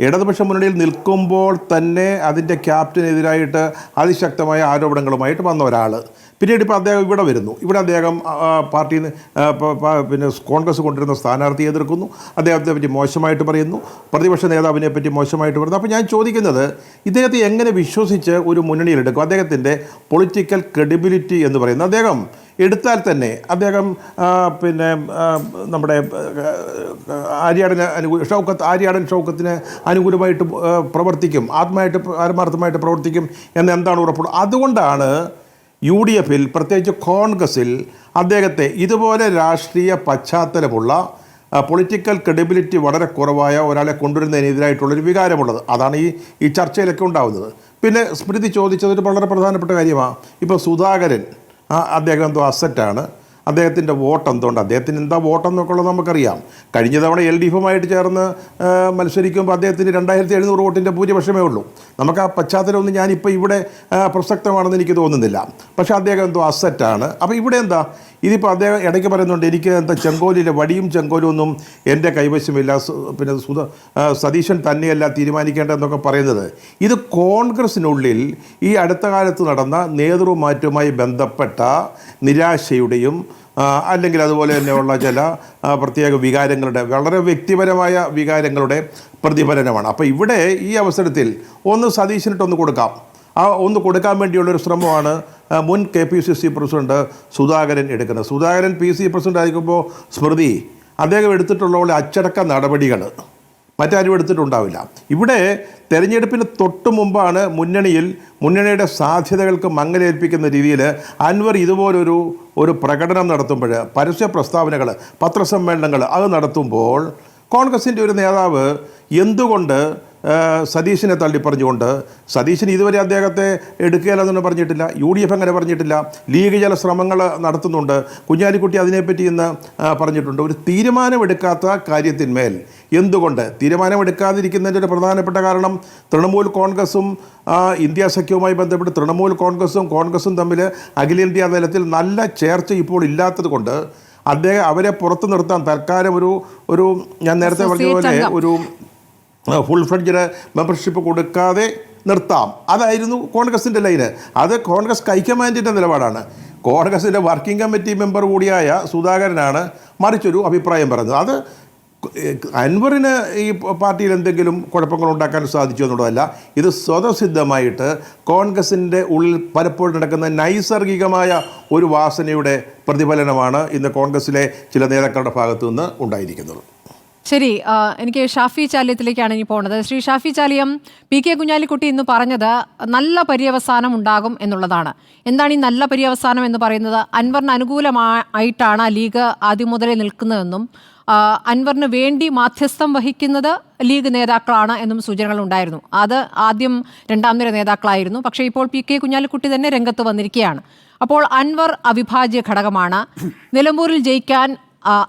ഇടതുപക്ഷ മുന്നണിയിൽ നിൽക്കുമ്പോൾ തന്നെ അതിൻ്റെ ക്യാപ്റ്റനെതിരായിട്ട് അതിശക്തമായ ആരോപണങ്ങളുമായിട്ട് വന്ന ഒരാൾ പിന്നീട് ഇപ്പോൾ അദ്ദേഹം ഇവിടെ വരുന്നു. ഇവിടെ അദ്ദേഹം പാർട്ടിയിൽ പിന്നെ കോൺഗ്രസ് കൊണ്ടിരുന്ന സ്ഥാനാർത്ഥിയെ എതിർക്കുന്നു, അദ്ദേഹത്തെ പറ്റി മോശമായിട്ട് പറയുന്നു, പ്രതിപക്ഷ നേതാവിനെ പറ്റി മോശമായിട്ട് പറയുന്നു. അപ്പോൾ ഞാൻ ചോദിക്കുന്നത്, ഇദ്ദേഹത്തെ എങ്ങനെ വിശ്വസിച്ച് ഒരു മുന്നണിയിലെടുക്കും? അദ്ദേഹത്തിൻ്റെ പൊളിറ്റിക്കൽ ക്രെഡിബിലിറ്റി എന്ന് പറയുന്നത് അദ്ദേഹം എടുത്താൽ തന്നെ അദ്ദേഹം പിന്നെ നമ്മുടെ ആര്യാടൻ ഷൗക്കത്തിന് അനുകൂലമായിട്ട് പ്രവർത്തിക്കും, ആത്മാർത്ഥമായിട്ട് പ്രവർത്തിക്കും എന്ന് എന്താണ് ഉറപ്പുള്ളത്? അതുകൊണ്ടാണ് UDF പ്രത്യേകിച്ച് കോൺഗ്രസിൽ അദ്ദേഹത്തെ ഇതുപോലെ രാഷ്ട്രീയ പശ്ചാത്തലമുള്ള പൊളിറ്റിക്കൽ ക്രെഡിബിലിറ്റി വളരെ കുറവായ ഒരാളെ കൊണ്ടുവരുന്നതിനെതിരായിട്ടുള്ളൊരു വികാരമുള്ളത്. അതാണ് ഈ ചർച്ചയിലൊക്കെ ഉണ്ടാകുന്നത്. പിന്നെ സ്മൃതി ചോദിച്ചതൊരു വളരെ പ്രധാനപ്പെട്ട കാര്യമാണ്. ഇപ്പോൾ സുധാകരൻ അദ്ദേഹം എന്തോ അസറ്റാണ്, അദ്ദേഹത്തിൻ്റെ വോട്ട് എന്തുകൊണ്ട്, അദ്ദേഹത്തിന് എന്താ വോട്ടെന്നൊക്കെ ഉള്ളത് നമുക്കറിയാം. കഴിഞ്ഞ തവണ LDF ചേർന്ന് മത്സരിക്കുമ്പോൾ അദ്ദേഹത്തിന് 2700 വോട്ടിൻ്റെ ഭൂരിപക്ഷമേ ഉള്ളൂ. നമുക്ക് ആ പശ്ചാത്തലമൊന്നും ഞാനിപ്പോൾ ഇവിടെ പ്രസക്തമാണെന്ന് എനിക്ക് തോന്നുന്നില്ല. പക്ഷേ അദ്ദേഹം എന്തോ അസറ്റാണ്. അപ്പോൾ ഇവിടെ എന്താ ഇതിപ്പോൾ അദ്ദേഹം ഇടയ്ക്ക് പറയുന്നുണ്ട്, എനിക്ക് എന്താ ചെങ്കോലിലെ വടിയും ചെങ്കോലും ഒന്നും എൻ്റെ കൈവശമില്ല, പിന്നെ സതീശൻ തന്നെയല്ല തീരുമാനിക്കേണ്ടതെന്നൊക്കെ പറയുന്നത്. ഇത് കോൺഗ്രസിനുള്ളിൽ ഈ അടുത്ത കാലത്ത് നടന്ന നേതൃമാറ്റവുമായി ബന്ധപ്പെട്ട നിരാശയുടെയും അല്ലെങ്കിൽ അതുപോലെ തന്നെയുള്ള ചില പ്രത്യേക വികാരങ്ങളുടെ, വളരെ വ്യക്തിപരമായ വികാരങ്ങളുടെ പ്രതിഫലനമാണ്. അപ്പോൾ ഇവിടെ ഈ അവസരത്തിൽ ഒന്ന് സതീശനിട്ടൊന്ന് കൊടുക്കാം, ഒന്ന് കൊടുക്കാൻ വേണ്ടിയുള്ളൊരു ശ്രമമാണ് മുൻ KPCC പ്രസിഡന്റ് സുധാകരൻ എടുക്കുന്നത്. സുധാകരൻ PC പ്രസിഡന്റ് ആയിരിക്കുമ്പോൾ സ്മൃതി അദ്ദേഹം എടുത്തിട്ടുള്ള അച്ചടക്ക നടപടികൾ മറ്റാരും എടുത്തിട്ടുണ്ടാവില്ല. ഇവിടെ തെരഞ്ഞെടുപ്പിന് തൊട്ട് മുമ്പാണ് മുന്നണിയുടെ സാധ്യതകൾക്ക് മങ്ങലേൽപ്പിക്കുന്ന രീതിയിൽ അൻവർ ഇതുപോലൊരു പ്രകടനം നടത്തുമ്പോൾ, പരസ്യ പ്രസ്താവനകൾ, പത്രസമ്മേളനങ്ങൾ അത് നടത്തുമ്പോൾ കോൺഗ്രസിൻ്റെ ഒരു നേതാവ് എന്തുകൊണ്ട് സതീശനെ തള്ളിപ്പറഞ്ഞുകൊണ്ട്, സതീശൻ ഇതുവരെ അദ്ദേഹത്തെ എടുക്കുകയില്ലെന്നൊന്നും പറഞ്ഞിട്ടില്ല, UDF അങ്ങനെ പറഞ്ഞിട്ടില്ല, ലീഗ് ചില ശ്രമങ്ങൾ നടത്തുന്നുണ്ട്, കുഞ്ഞാലിക്കുട്ടി അതിനെപ്പറ്റി ഇന്ന് പറഞ്ഞിട്ടുണ്ട്. ഒരു തീരുമാനമെടുക്കാത്ത കാര്യത്തിന്മേൽ എന്തുകൊണ്ട് തീരുമാനമെടുക്കാതിരിക്കുന്നതിൻ്റെ ഒരു പ്രധാനപ്പെട്ട കാരണം തൃണമൂൽ കോൺഗ്രസും ഇന്ത്യ സഖ്യവുമായി ബന്ധപ്പെട്ട് തൃണമൂൽ കോൺഗ്രസും തമ്മിൽ അഖിലേന്ത്യാ തലത്തിൽ നല്ല ചേർച്ച ഇപ്പോൾ ഇല്ലാത്തത് കൊണ്ട് അവരെ പുറത്തു നിർത്താൻ തൽക്കാലം ഒരു ഞാൻ നേരത്തെ പറഞ്ഞ പോലെ ഒരു ഫുൾ ഫ്ലെഡ്ജഡ് മെമ്പർഷിപ്പ് കൊടുക്കാതെ നിർത്താം. അതായിരുന്നു കോൺഗ്രസിൻ്റെ ലൈന്. അത് കോൺഗ്രസ് ഹൈക്കമാൻഡിൻ്റെ നിലപാടാണ്. കോൺഗ്രസിൻ്റെ വർക്കിംഗ് കമ്മിറ്റി മെമ്പർ കൂടിയായ സുധാകരനാണ് മറിച്ചൊരു അഭിപ്രായം പറഞ്ഞത്. അത് അൻവറിന് ഈ പാർട്ടിയിൽ എന്തെങ്കിലും കുഴപ്പങ്ങൾ ഉണ്ടാക്കാൻ സാധിച്ചു എന്നുള്ളതല്ല, ഇത് സ്വതസിദ്ധമായിട്ട് കോൺഗ്രസിൻ്റെ ഉള്ളിൽ പലപ്പോഴും നടക്കുന്ന നൈസർഗികമായ ഒരു വാസനയുടെ പ്രതിഫലനമാണ് ഇന്ന് കോൺഗ്രസിലെ ചില നേതാക്കളുടെ ഭാഗത്തു നിന്ന് ഉണ്ടായിരിക്കുന്നത്. ശരി, എനിക്ക് ഷാഫി ചാലിയത്തിലേക്കാണ് ഇനി പോകുന്നത്. ശ്രീ ഷാഫി ചാലിയം, PK കുഞ്ഞാലിക്കുട്ടി ഇന്ന് പറഞ്ഞത് നല്ല പര്യവസാനം ഉണ്ടാകും എന്നുള്ളതാണ്. എന്താണ് ഈ നല്ല പര്യവസാനം എന്ന് പറയുന്നത്? അൻവറിന് അനുകൂലമായിട്ടാണ് ലീഗ് ആദ്യം മുതലേ നിൽക്കുന്നതെന്നും അൻവറിന് വേണ്ടി മാധ്യസ്ഥം വഹിക്കുന്നത് ലീഗ് നേതാക്കളാണ് എന്നും സൂചനകൾ ഉണ്ടായിരുന്നു. അത് ആദ്യം രണ്ടാം നിര നേതാക്കളായിരുന്നു. പക്ഷേ ഇപ്പോൾ PK കുഞ്ഞാലിക്കുട്ടി തന്നെ രംഗത്ത് വന്നിരിക്കുകയാണ്. അപ്പോൾ അൻവർ അവിഭാജ്യ ഘടകമാണ്. നിലമ്പൂരിൽ ജയിക്കാൻ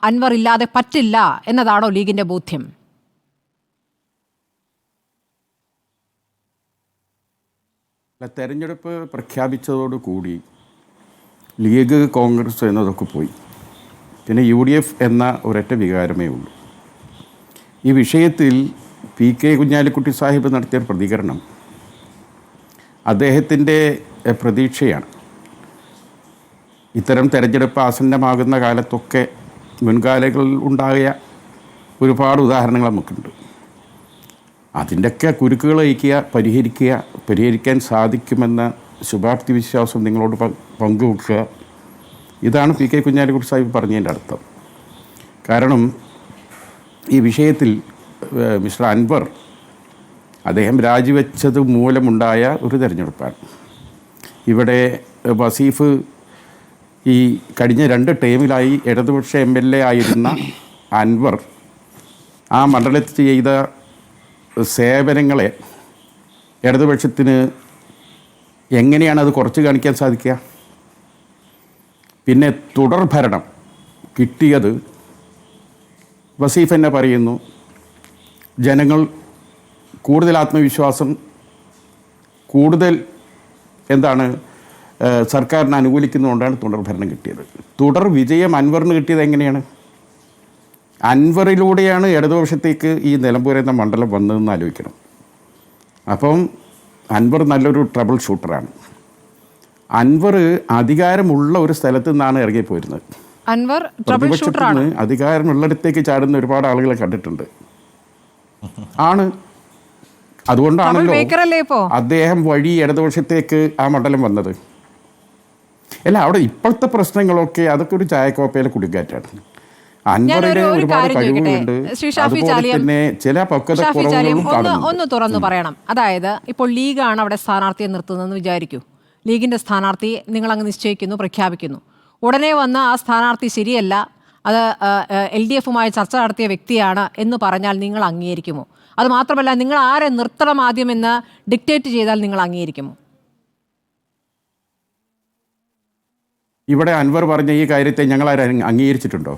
അൻവർ ഇല്ലാതെ പറ്റില്ല എന്നതാണോ ലീഗിന്റെ ബോധ്യം? തെരഞ്ഞെടുപ്പ് പ്രഖ്യാപിച്ചതോടുകൂടി ലീഗ് കോൺഗ്രസ് എന്നതൊക്കെ പോയി. പിന്നെ UDF എന്ന ഒരൊറ്റ വികാരമേ ഉള്ളൂ. ഈ വിഷയത്തിൽ PK കുഞ്ഞാലിക്കുട്ടി സാഹിബ് നടത്തിയ പ്രതികരണം അദ്ദേഹത്തിൻ്റെ പ്രതീക്ഷയാണ്. ഇത്തരം തെരഞ്ഞെടുപ്പ് ആസന്നമാകുന്ന കാലത്തൊക്കെ മുൻകാലങ്ങളിൽ ഉണ്ടായ ഒരുപാട് ഉദാഹരണങ്ങൾ നമുക്കുണ്ട്. അതിൻ്റെയൊക്കെ കുരുക്കുകൾ പരിഹരിക്കാൻ സാധിക്കുമെന്ന ശുഭാപ്തി വിശ്വാസം നിങ്ങളോട് പങ്കുവെക്കുക, ഇതാണ് PK കുഞ്ഞാലിക്കുട്ടി സാഹിബ് പറഞ്ഞതിൻ്റെ അർത്ഥം. കാരണം ഈ വിഷയത്തിൽ മിസ്റ്റർ അൻവർ അദ്ദേഹം രാജിവെച്ചത് മൂലമുണ്ടായ ഒരു തെരഞ്ഞെടുപ്പാണ്. ഇവിടെ വസീഫ് ഈ കഴിഞ്ഞ 2 ടേമിലായി ഇടതുപക്ഷ MLA ആയിരുന്ന അൻവർ ആ മണ്ഡലത്തിൽ ചെയ്ത സേവനങ്ങളെ ഇടതുപക്ഷത്തിന് എങ്ങനെയാണ് അത് കുറച്ച് കാണിക്കാൻ സാധിക്കുക? പിന്നെ തുടർ ഭരണം കിട്ടിയത് വസീഫ് എന്നെ പറയുന്നു, ജനങ്ങൾ കൂടുതൽ ആത്മവിശ്വാസം, കൂടുതൽ സർക്കാരിനെ അനുകൂലിക്കുന്നതുകൊണ്ടാണ് തുടർ ഭരണം കിട്ടിയത്. തുടർ വിജയം അൻവറിന് കിട്ടിയത് എങ്ങനെയാണ്? അൻവറിലൂടെയാണ് ഇടതുപക്ഷത്തേക്ക് ഈ നിലമ്പൂർ എന്ന മണ്ഡലം വന്നതെന്ന് ആലോചിക്കണം. അപ്പം അൻവർ നല്ലൊരു ട്രബിൾ ഷൂട്ടറാണ്. അൻവർ അധികാരമുള്ള ഒരു സ്ഥലത്തു നിന്നാണ് ഇറങ്ങിപ്പോയിരുന്നത്. അൻവർ ട്രബിൾ ഷൂട്ടറാണ്. അധികാരമുള്ളിടത്തേക്ക് ചാടുന്ന ഒരുപാട് ആളുകളെ കണ്ടിട്ടുണ്ട്. ആണ്, അതുകൊണ്ടാണല്ലോ അദ്ദേഹം വഴി ഇടതുപക്ഷത്തേക്ക് ആ മണ്ഡലം വന്നത്. അല്ല, അവിടെ ഇപ്പോഴത്തെ പ്രശ്നങ്ങളൊക്കെ അതൊക്കെ ഒരു ചായക്കോപ്പയിലെ കുടുക്കാറ്റാണ്. അൻവറിന് ഒരുപാട് കഴിവുകളുണ്ട്, അതുപോലെ തന്നെ ചില പക്വത കുറവുകളും കാണുന്നുണ്ട്. ഒന്ന് തുറന്നു പറയണം. അതായത് ഇപ്പോൾ ലീഗാണ് അവിടെ സ്ഥാനാർത്ഥിയെ നിർത്തുന്നതെന്ന് വിചാരിക്കൂ. ലീഗിന്റെ സ്ഥാനാർത്ഥി നിങ്ങൾ അങ്ങ് നിശ്ചയിക്കുന്നു, പ്രഖ്യാപിക്കുന്നു. ഉടനെ വന്ന് ആ സ്ഥാനാർത്ഥി ശരിയല്ല, അത് LDFുമായി ചർച്ച നടത്തിയ വ്യക്തിയാണ് എന്ന് പറഞ്ഞാൽ നിങ്ങൾ അംഗീകരിക്കുമോ? അത് മാത്രമല്ല, നിങ്ങൾ ആരെ നിർത്തണം ആദ്യമെന്ന് ഡിക്റ്റേറ്റ് ചെയ്താൽ നിങ്ങൾ അംഗീകരിക്കുമോ? ഇവിടെ അൻവർ പറഞ്ഞ ഈ കാര്യത്തെ ഞങ്ങൾ ആരും അംഗീകരിച്ചിട്ടുണ്ടോ?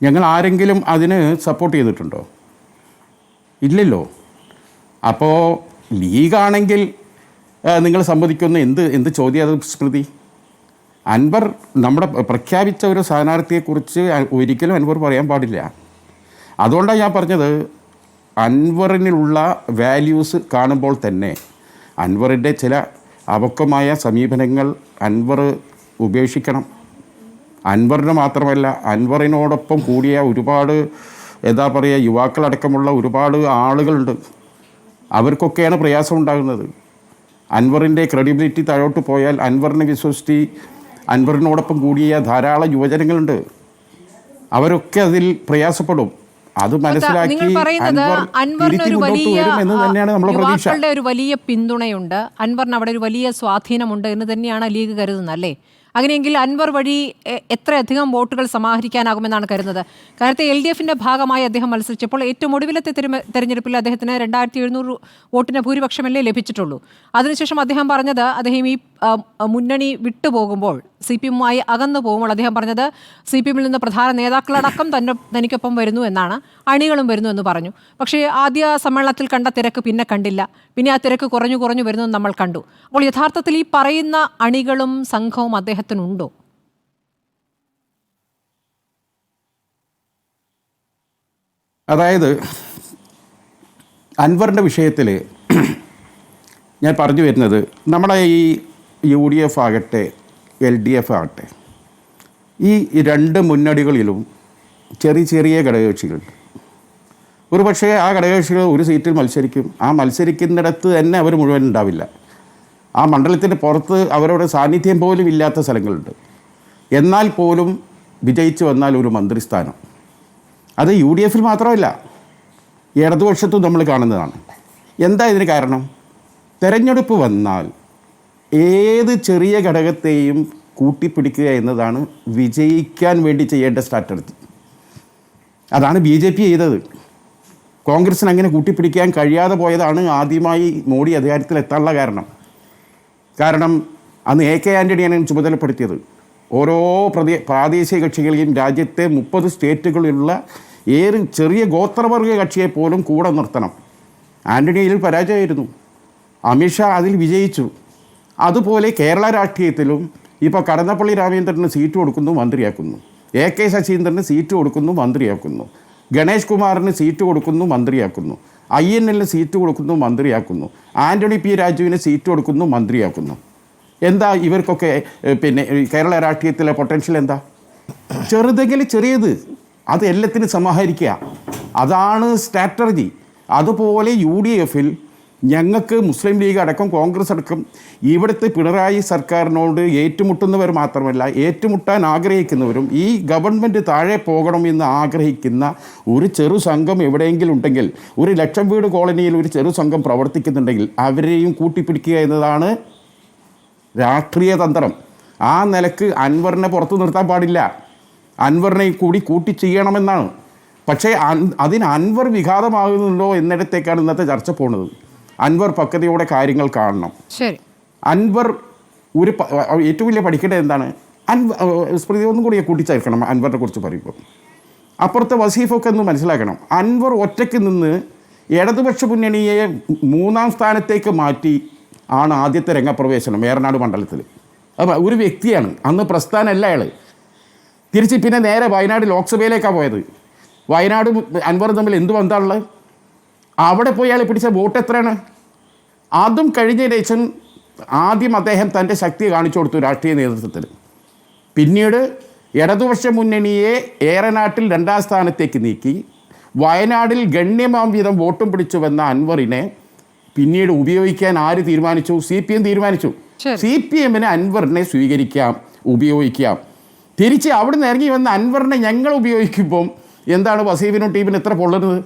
ഞങ്ങൾ ആരെങ്കിലും അതിന് സപ്പോർട്ട് ചെയ്തിട്ടുണ്ടോ? ഇല്ലല്ലോ. അപ്പോൾ ലീഗാണെങ്കിൽ നിങ്ങൾ സമ്മതിക്കുന്ന എന്ത് ചോദ്യം അത് സ്മൃതി? അൻവർ നമ്മുടെ പ്രഖ്യാപിച്ച ഒരു സ്ഥാനാർത്ഥിയെക്കുറിച്ച് ഒരിക്കലും അൻവർ പറയാൻ പാടില്ല. അതുകൊണ്ടാണ് ഞാൻ പറഞ്ഞത്, അൻവറിനുള്ള വാല്യൂസ് കാണുമ്പോൾ തന്നെ അൻവറിൻ്റെ ചില അപക്വമായ സമീപനങ്ങൾ അൻവർ ഉപേക്ഷിക്കണം. അൻവറിന് മാത്രമല്ല, അൻവറിനോടൊപ്പം കൂടിയ ഒരുപാട് യുവാക്കളടക്കമുള്ള ഒരുപാട് ആളുകളുണ്ട്. അവർക്കൊക്കെയാണ് പ്രയാസം ഉണ്ടാകുന്നത്. അൻവറിൻ്റെ ക്രെഡിബിലിറ്റി താഴോട്ട് പോയാൽ അൻവറിനെ വിശ്വസിച്ച് അൻവറിനോടൊപ്പം കൂടിയ ധാരാളം യുവജനങ്ങളുണ്ട്. അവരൊക്കെ അതിൽ പ്രയാസപ്പെടും. അത് മനസ്സിലാക്കി യുവാക്കളുടെ ഒരു വലിയ പിന്തുണയുണ്ട്, അൻവറിന് അവിടെ ഒരു വലിയ സ്വാധീനമുണ്ട് എന്ന് തന്നെയാണ് ലീഗ് കരുതുന്നത്, അല്ലേ? അങ്ങനെയെങ്കിൽ അൻവർ വഴി എത്രയധികം വോട്ടുകൾ സമാഹരിക്കാനാകുമെന്നാണ് കരുതുന്നത്? കാര്യത്തെ LDFിന്റെ ഭാഗമായി അദ്ദേഹം മത്സരിച്ചപ്പോൾ ഏറ്റവും ഒടുവിലത്തെ തെരഞ്ഞെടുപ്പിൽ അദ്ദേഹത്തിന് 2700 വോട്ടിന് ഭൂരിപക്ഷമല്ലേ ലഭിച്ചിട്ടുള്ളൂ. അതിനുശേഷം അദ്ദേഹം പറഞ്ഞത്, അദ്ദേഹം ഈ മുന്നണി വിട്ടുപോകുമ്പോൾ, CPMുമായി അകന്നു പോകുമ്പോൾ അദ്ദേഹം പറഞ്ഞത് CPMിൽ നിന്ന് പ്രധാന നേതാക്കളടക്കം തനിക്കൊപ്പം വരുന്നു എന്നാണ്, അണികളും വരുന്നു എന്ന് പറഞ്ഞു. പക്ഷേ ആദ്യ സമ്മേളനത്തിൽ കണ്ട തിരക്ക് പിന്നെ കണ്ടില്ല. പിന്നെ ആ തിരക്ക് കുറഞ്ഞു വരുന്നു നമ്മൾ കണ്ടു. അപ്പോൾ യഥാർത്ഥത്തിൽ ഈ പറയുന്ന അണികളും സംഘവും അദ്ദേഹത്തിനുണ്ടോ? അതായത് അൻവറിൻ്റെ വിഷയത്തിൽ ഞാൻ പറഞ്ഞു വരുന്നത്, നമ്മുടെ ഈ UDF ആകട്ടെ LDF ആകട്ടെ, ഈ 2 മുന്നണികളിലും ചെറിയ ഘടകകക്ഷികളുണ്ട്. ഒരുപക്ഷേ ആ ഘടകകക്ഷികൾ ഒരു സീറ്റിൽ മത്സരിക്കും. ആ മത്സരിക്കുന്നിടത്ത് തന്നെ അവർ മുഴുവൻ ഉണ്ടാവില്ല. ആ മണ്ഡലത്തിൻ്റെ പുറത്ത് അവരുടെ സാന്നിധ്യം പോലും ഇല്ലാത്ത സ്ഥലങ്ങളുണ്ട്. എന്നാൽ പോലും വിജയിച്ചു വന്നാൽ ഒരു മന്ത്രിസ്ഥാനം, അത് UDFിൽ മാത്രമല്ല ഇടതുപക്ഷത്തും നമ്മൾ കാണുന്നതാണ്. എന്താ ഇതിന് കാരണം? തെരഞ്ഞെടുപ്പ് വന്നാൽ ഏത് ചെറിയ ഘടകത്തെയും കൂട്ടിപ്പിടിക്കുക എന്നതാണ് വിജയിക്കാൻ വേണ്ടി ചെയ്യേണ്ട സ്ട്രാറ്റജി. അതാണ് BJP ചെയ്തത്. കോൺഗ്രസിന് അങ്ങനെ കൂട്ടിപ്പിടിക്കാൻ കഴിയാതെ പോയതാണ് ആദ്യമായി മോഡി അധികാരത്തിലെത്താനുള്ള കാരണം അന്ന് AK ആൻ്റണിയാണ് ചുമതലപ്പെടുത്തിയത്. ഓരോ പ്രാദേശിക കക്ഷികളെയും രാജ്യത്തെ 30 സ്റ്റേറ്റുകളിലുള്ള ഏത് ചെറിയ ഗോത്രവർഗ കക്ഷിയെ പോലും കൂടെ നിർത്തണം. ആൻ്റണിയിൽ പരാജയമായിരുന്നു, അമിത്ഷാ അതിൽ വിജയിച്ചു. അതുപോലെ കേരള രാഷ്ട്രീയത്തിലും ഇപ്പോൾ കടന്നപ്പള്ളി രാമചന്ദ്രന് സീറ്റ് കൊടുക്കുന്നു, മന്ത്രിയാക്കുന്നു. AK ശശീന്ദ്രന് സീറ്റ് കൊടുക്കുന്നു, മന്ത്രിയാക്കുന്നു. ഗണേഷ് കുമാറിന് സീറ്റ് കൊടുക്കുന്നു, മന്ത്രിയാക്കുന്നു. INLന് സീറ്റ് കൊടുക്കുന്നു, മന്ത്രിയാക്കുന്നു. ആൻ്റണി P രാജുവിന് സീറ്റ് കൊടുക്കുന്നു, മന്ത്രിയാക്കുന്നു. എന്താ ഇവർക്കൊക്കെ പിന്നെ കേരള രാഷ്ട്രീയത്തിലെ പൊട്ടൻഷ്യൽ എന്താ? ചെറിയത് അത് എല്ലാത്തിനും സമാഹരിക്കുക, അതാണ് സ്ട്രാറ്റജി. അതുപോലെ UDFിൽ ഞങ്ങൾക്ക് മുസ്ലിം ലീഗ് അടക്കം കോൺഗ്രസ് അടക്കം ഇവിടുത്തെ പിണറായി സർക്കാരിനോട് ഏറ്റുമുട്ടുന്നവർ മാത്രമല്ല, ഏറ്റുമുട്ടാൻ ആഗ്രഹിക്കുന്നവരും ഈ ഗവൺമെൻറ് താഴെ പോകണമെന്ന് ആഗ്രഹിക്കുന്ന ഒരു ചെറു സംഘം എവിടെയെങ്കിലും ഉണ്ടെങ്കിൽ, ഒരു 1,00,000 വീട് കോളനിയിൽ ഒരു ചെറു സംഘം പ്രവർത്തിക്കുന്നുണ്ടെങ്കിൽ അവരെയും കൂട്ടിപ്പിടിക്കുക എന്നതാണ് രാഷ്ട്രീയ തന്ത്രം. ആ നിലക്ക് അൻവറിനെ പുറത്തു നിർത്താൻ പാടില്ല, അൻവറിനെ കൂടി കൂട്ടി ചെയ്യണമെന്നാണ്. പക്ഷേ അതിന് അൻവർ വിഘാതമാകുന്നുണ്ടോ എന്നിടത്തേക്കാണ് ഇന്നത്തെ ചർച്ച പോകുന്നത്. അൻവർ പക്വതയോടെ കാര്യങ്ങൾ കാണണം. ശരി, അൻവർ ഏറ്റവും വലിയ പഠിക്കേണ്ടത് എന്താണ്? സ്മൃതി ഒന്നും കൂടി കൂട്ടിച്ചേർക്കണം അൻവറിനെ കുറിച്ച് പറയുമ്പോൾ. അപ്പുറത്തെ വസീഫൊക്കെ ഒന്ന് മനസ്സിലാക്കണം, അൻവർ ഒറ്റയ്ക്ക് നിന്ന് ഇടതുപക്ഷ മുന്നണിയെ 3ാം സ്ഥാനത്തേക്ക് മാറ്റി ആണ് ആദ്യത്തെ രംഗപ്രവേശനം ഏറനാട് മണ്ഡലത്തിൽ. അപ്പോൾ ഒരു വ്യക്തിയാണ്, അന്ന് പ്രസ്ഥാനമല്ല അയാൾ. തിരിച്ച് പിന്നെ നേരെ വയനാട് ലോക്സഭയിലേക്കാണ് പോയത്. വയനാട് അൻവറും തമ്മിൽ എന്ത് ബന്ധമാണുള്ളത്? അവിടെ പോയി അയാൾ പിടിച്ച വോട്ട് എത്രയാണ്? അതും കഴിഞ്ഞതിന് ശേഷം ആദ്യം അദ്ദേഹം തൻ്റെ ശക്തി കാണിച്ചു കൊടുത്തു രാഷ്ട്രീയ നേതൃത്വത്തിൽ. പിന്നീട് ഇടതുപക്ഷ മുന്നണിയെ ഏറനാട്ടിൽ 2ാം സ്ഥാനത്തേക്ക് നീക്കി വയനാടിൽ ഗണ്യമാം വിധം വോട്ടും പിടിച്ചു വന്ന അൻവറിനെ പിന്നീട് ഉപയോഗിക്കാൻ ആര് തീരുമാനിച്ചു? CPM തീരുമാനിച്ചു. CPMന് അൻവറിനെ സ്വീകരിക്കാം, ഉപയോഗിക്കാം. തിരിച്ച് അവിടെ നിന്ന് ഇറങ്ങി വന്ന അൻവറിനെ ഞങ്ങൾ ഉപയോഗിക്കുമ്പം എന്താണ് വസീഫിനും ടീമിനും എത്ര പൊള്ളുന്നത്?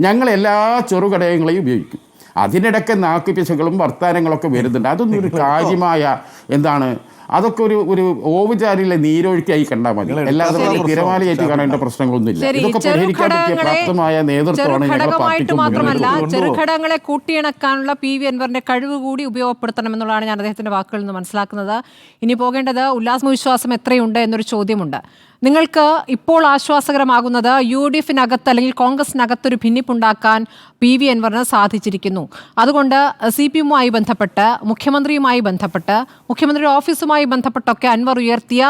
ഞങ്ങൾ എല്ലാ ചെറുഘടകങ്ങളെയും ഉപയോഗിക്കും. അതിനിടയ്ക്ക് നാക്കുപിശകളും വർത്താനങ്ങളൊക്കെ വരുന്നുണ്ട്. അതൊന്നും ഒരു കാര്യമായ എന്താണ്, അതൊക്കെ ഒരു ഓവുചാരിയിലെ നീരൊഴുക്കായി കണ്ടാൽ മതി. എല്ലാവരും തിരമാലയായിട്ട് കാണേണ്ട പ്രശ്നങ്ങളൊന്നുമില്ല. ഇതൊക്കെ പരിഹരിക്കാൻ പറ്റിയ പ്രാപ്തമായ നേതൃത്വമാണ് ഞങ്ങളുടെ പാർട്ടിക്ക്. മാത്രമല്ല ചെറുഘടകങ്ങളെ കൂട്ടിയിണക്കാനുള്ള PV അൻവറിന്റെ കഴിവ് കൂടി ഉപയോഗപ്പെടുത്തണമെന്നുള്ളതാണ് ഞാൻ അദ്ദേഹത്തിന്റെ വാക്കുകളിൽ നിന്ന് മനസ്സിലാക്കുന്നത്. ഇനി പോകേണ്ടത് ഉല്ലാസവിശ്വാസം എത്രയുണ്ട് എന്നൊരു ചോദ്യമുണ്ട്. നിങ്ങൾക്ക് ഇപ്പോൾ ആശ്വാസകരമാകുന്നത് UDFനകത്ത് അല്ലെങ്കിൽ കോൺഗ്രസിനകത്തൊരു ഭിന്നിപ്പുണ്ടാക്കാൻ PV അൻവറിന് സാധിച്ചിരിക്കുന്നു. അതുകൊണ്ട് CPMുമായി ബന്ധപ്പെട്ട്, മുഖ്യമന്ത്രിയുമായി ബന്ധപ്പെട്ട്, മുഖ്യമന്ത്രിയുടെ ഓഫീസുമായി ബന്ധപ്പെട്ടൊക്കെ അൻവർ ഉയർത്തിയ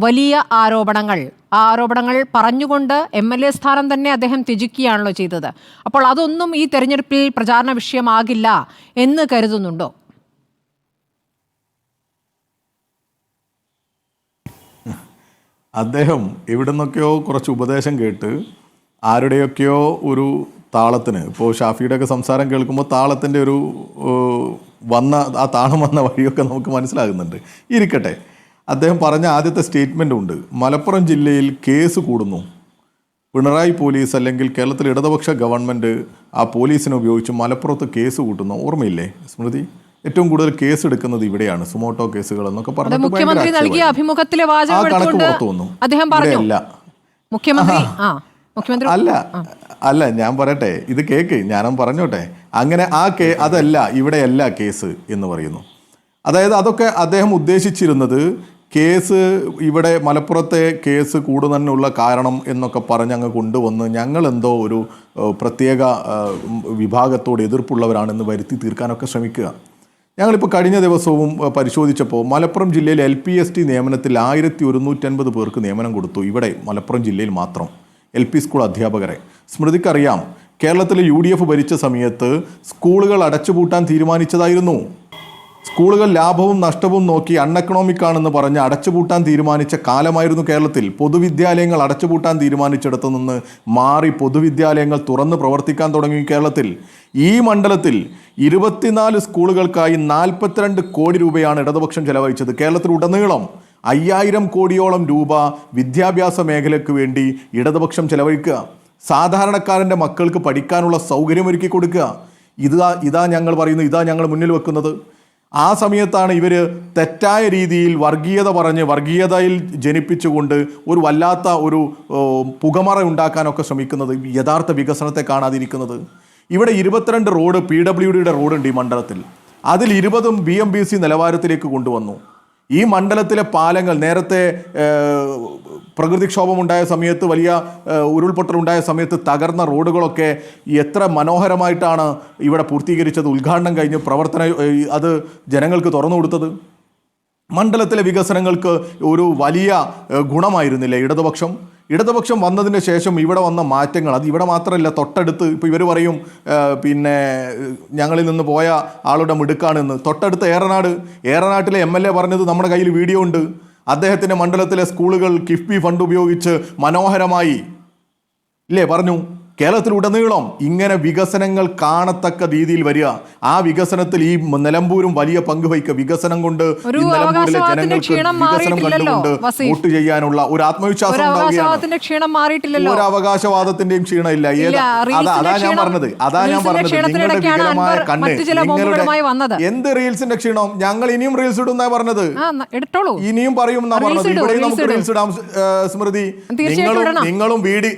വലിയ ആരോപണങ്ങൾ, ആ ആരോപണങ്ങൾ പറഞ്ഞുകൊണ്ട് MLA സ്ഥാനം തന്നെ അദ്ദേഹം ത്യജിക്കുകയാണല്ലോ ചെയ്തത്. അപ്പോൾ അതൊന്നും ഈ തെരഞ്ഞെടുപ്പിൽ പ്രചാരണ വിഷയമാകില്ല എന്ന് കരുതുന്നുണ്ടോ? അദ്ദേഹം എവിടെ നിന്നൊക്കെയോ കുറച്ച് ഉപദേശം കേട്ട് ആരുടെയൊക്കെയോ ഒരു താളത്തിന്, ഇപ്പോൾ ഷാഫിയുടെയൊക്കെ സംസാരം കേൾക്കുമ്പോൾ താളത്തിൻ്റെ ഒരു ആ താളം വന്ന വഴിയൊക്കെ നമുക്ക് മനസ്സിലാകുന്നുണ്ട്. ഇരിക്കട്ടെ, അദ്ദേഹം പറഞ്ഞ ആദ്യത്തെ സ്റ്റേറ്റ്മെൻ്റ് ഉണ്ട്, മലപ്പുറം ജില്ലയിൽ കേസ് കൂടുന്നു, പിണറായി പോലീസ് അല്ലെങ്കിൽ കേരളത്തിലെ ഇടതുപക്ഷ ഗവൺമെൻറ് ആ പോലീസിനെ ഉപയോഗിച്ച് മലപ്പുറത്ത് കേസ് കൂട്ടുന്നു. ഓർമ്മയില്ലേ സ്മൃതി? ഏറ്റവും കൂടുതൽ കേസ് എടുക്കുന്നത് ഇവിടെയാണ്, സുമോട്ടോ കേസുകൾ എന്നൊക്കെ പറഞ്ഞിട്ട് മുഖ്യമന്ത്രി നൽകിയ അഭിമുഖത്തിലെ വാചകം അദ്ദേഹം പറഞ്ഞു. അല്ല ഞാൻ പറയട്ടെ, ഇത് കേക്ക്, ഞാനും പറഞ്ഞോട്ടെ. അങ്ങനെ അതല്ല ഇവിടെയല്ല കേസ് എന്ന് പറയുന്നു. അതായത് അതൊക്കെ അദ്ദേഹം ഉദ്ദേശിച്ചിരുന്നത് കേസ് ഇവിടെ മലപ്പുറത്തെ കേസ് കൂടുന്നതിനുള്ള കാരണം എന്നൊക്കെ പറഞ്ഞ് അങ്ങ് കൊണ്ടുവന്ന് ഞങ്ങളെന്തോ ഒരു പ്രത്യേക വിഭാഗത്തോട് എതിർപ്പുള്ളവരാണെന്ന് വരുത്തി തീർക്കാനൊക്കെ ശ്രമിക്കുക. ഞങ്ങളിപ്പോൾ കഴിഞ്ഞ ദിവസവും പരിശോധിച്ചപ്പോൾ മലപ്പുറം ജില്ലയിൽ LPST നിയമനത്തിൽ 1150 പേർക്ക് നിയമനം കൊടുത്തു. ഇവിടെ മലപ്പുറം ജില്ലയിൽ മാത്രം LP സ്കൂൾ അധ്യാപകരെ. സ്മൃതിക്കറിയാം, കേരളത്തിലെ UDF ഭരിച്ച സമയത്ത് സ്കൂളുകൾ അടച്ചുപൂട്ടാൻ തീരുമാനിച്ചതായിരുന്നു. സ്കൂളുകൾ ലാഭവും നഷ്ടവും നോക്കി അൺഎക്കണോമിക് ആണെന്ന് പറഞ്ഞ് അടച്ചുപൂട്ടാൻ തീരുമാനിച്ച കാലമായിരുന്നു കേരളത്തിൽ. പൊതുവിദ്യാലയങ്ങൾ അടച്ചുപൂട്ടാൻ തീരുമാനിച്ചിടത്തു നിന്ന് മാറി പൊതുവിദ്യാലയങ്ങൾ തുറന്ന് പ്രവർത്തിക്കാൻ തുടങ്ങി കേരളത്തിൽ. ഈ മണ്ഡലത്തിൽ 24 സ്കൂളുകൾക്കായി 42 കോടി രൂപയാണ് ഇടതുപക്ഷം ചെലവഴിച്ചത്. കേരളത്തിലുടനീളം 5000 കോടിയോളം രൂപ വിദ്യാഭ്യാസ മേഖലയ്ക്ക് വേണ്ടി ഇടതുപക്ഷം ചെലവഴിക്കുക. സാധാരണക്കാരൻ്റെ മക്കൾക്ക് പഠിക്കാനുള്ള സൗകര്യമൊരുക്കി കൊടുക്കുക. ഇതാ ഞങ്ങൾ പറയുന്നത്, ഇതാ ഞങ്ങൾ മുന്നിൽ വെക്കുന്നത്. ആ സമയത്താണ് ഇവർ തെറ്റായ രീതിയിൽ വർഗീയത പറഞ്ഞ് വർഗീയതയിൽ ജനിപ്പിച്ചുകൊണ്ട് ഒരു വല്ലാത്ത ഒരു പുകമറ ഉണ്ടാക്കാനൊക്കെ ശ്രമിക്കുന്നത്, യഥാർത്ഥ വികസനത്തെ കാണാതിരിക്കുന്നത്. ഇവിടെ 22 റോഡ് PWDയുടെ റോഡുണ്ട് ഈ മണ്ഡലത്തിൽ. അതിൽ 20ഉം BMBC നിലവാരത്തിലേക്ക് കൊണ്ടുവന്നു. ഈ മണ്ഡലത്തിലെ പാലങ്ങൾ നേരത്തെ പ്രകൃതിക്ഷോഭമുണ്ടായ സമയത്ത്, വലിയ ഉരുൾപൊട്ടലുണ്ടായ സമയത്ത് തകർന്ന റോഡുകളൊക്കെ എത്ര മനോഹരമായിട്ടാണ് ഇവിടെ പൂർത്തീകരിച്ചത്, ഉദ്ഘാടനം കഴിഞ്ഞ് അത് ജനങ്ങൾക്ക് തുറന്നു കൊടുത്തത്. മണ്ഡലത്തിലെ വികസനങ്ങൾക്ക് ഒരു വലിയ ഗുണമായിരുന്നില്ല ഇടതുപക്ഷം വന്നതിന് ശേഷം ഇവിടെ വന്ന മാറ്റങ്ങൾ. അത് ഇവിടെ മാത്രമല്ല, തൊട്ടടുത്ത് ഇപ്പോൾ ഇവർ പറയും പിന്നെ ഞങ്ങളിൽ നിന്ന് പോയ ആളുടെ മിടുക്കാണെന്ന്. തൊട്ടടുത്ത് ഏറനാട്ടിലെ MLA പറഞ്ഞത് നമ്മുടെ കയ്യിൽ വീഡിയോ ഉണ്ട്. അദ്ദേഹത്തിൻ്റെ മണ്ഡലത്തിലെ സ്കൂളുകൾ കിഫ്ബി ഫണ്ട് ഉപയോഗിച്ച് മനോഹരമായി പറഞ്ഞു. കേരളത്തിലുടനീളം ഇങ്ങനെ വികസനങ്ങൾ കാണത്തക്ക രീതിയിൽ വരിക, ആ വികസനത്തിൽ ഈ നിലമ്പൂരും വലിയ പങ്ക് വഹിക്കുക. വികസനം കൊണ്ട് ഈ നിലമ്പൂരിലെ ജനങ്ങൾക്ക് വികസനം കണ്ടുകൊണ്ട് വോട്ട് ചെയ്യാനുള്ള ഒരു ആത്മവിശ്വാസം ഉണ്ടാവുകയാണ്. ഒരു അവകാശവാദത്തിന്റെയും ക്ഷീണമില്ല. അതാ ഞാൻ പറഞ്ഞത് നിങ്ങളുടെ വികലമായ കണ്ണ്. എന്ത് റീൽസിന്റെ ക്ഷീണം? ഞങ്ങൾ ഇനിയും റീൽസ് ഇടുന്ന പറഞ്ഞത്, ഇനിയും പറയും എന്നാ പറഞ്ഞത്. ഇവിടെ നമുക്ക് റീൽസ് ഇടാം സ്മൃതി. നിങ്ങളും വി ഡി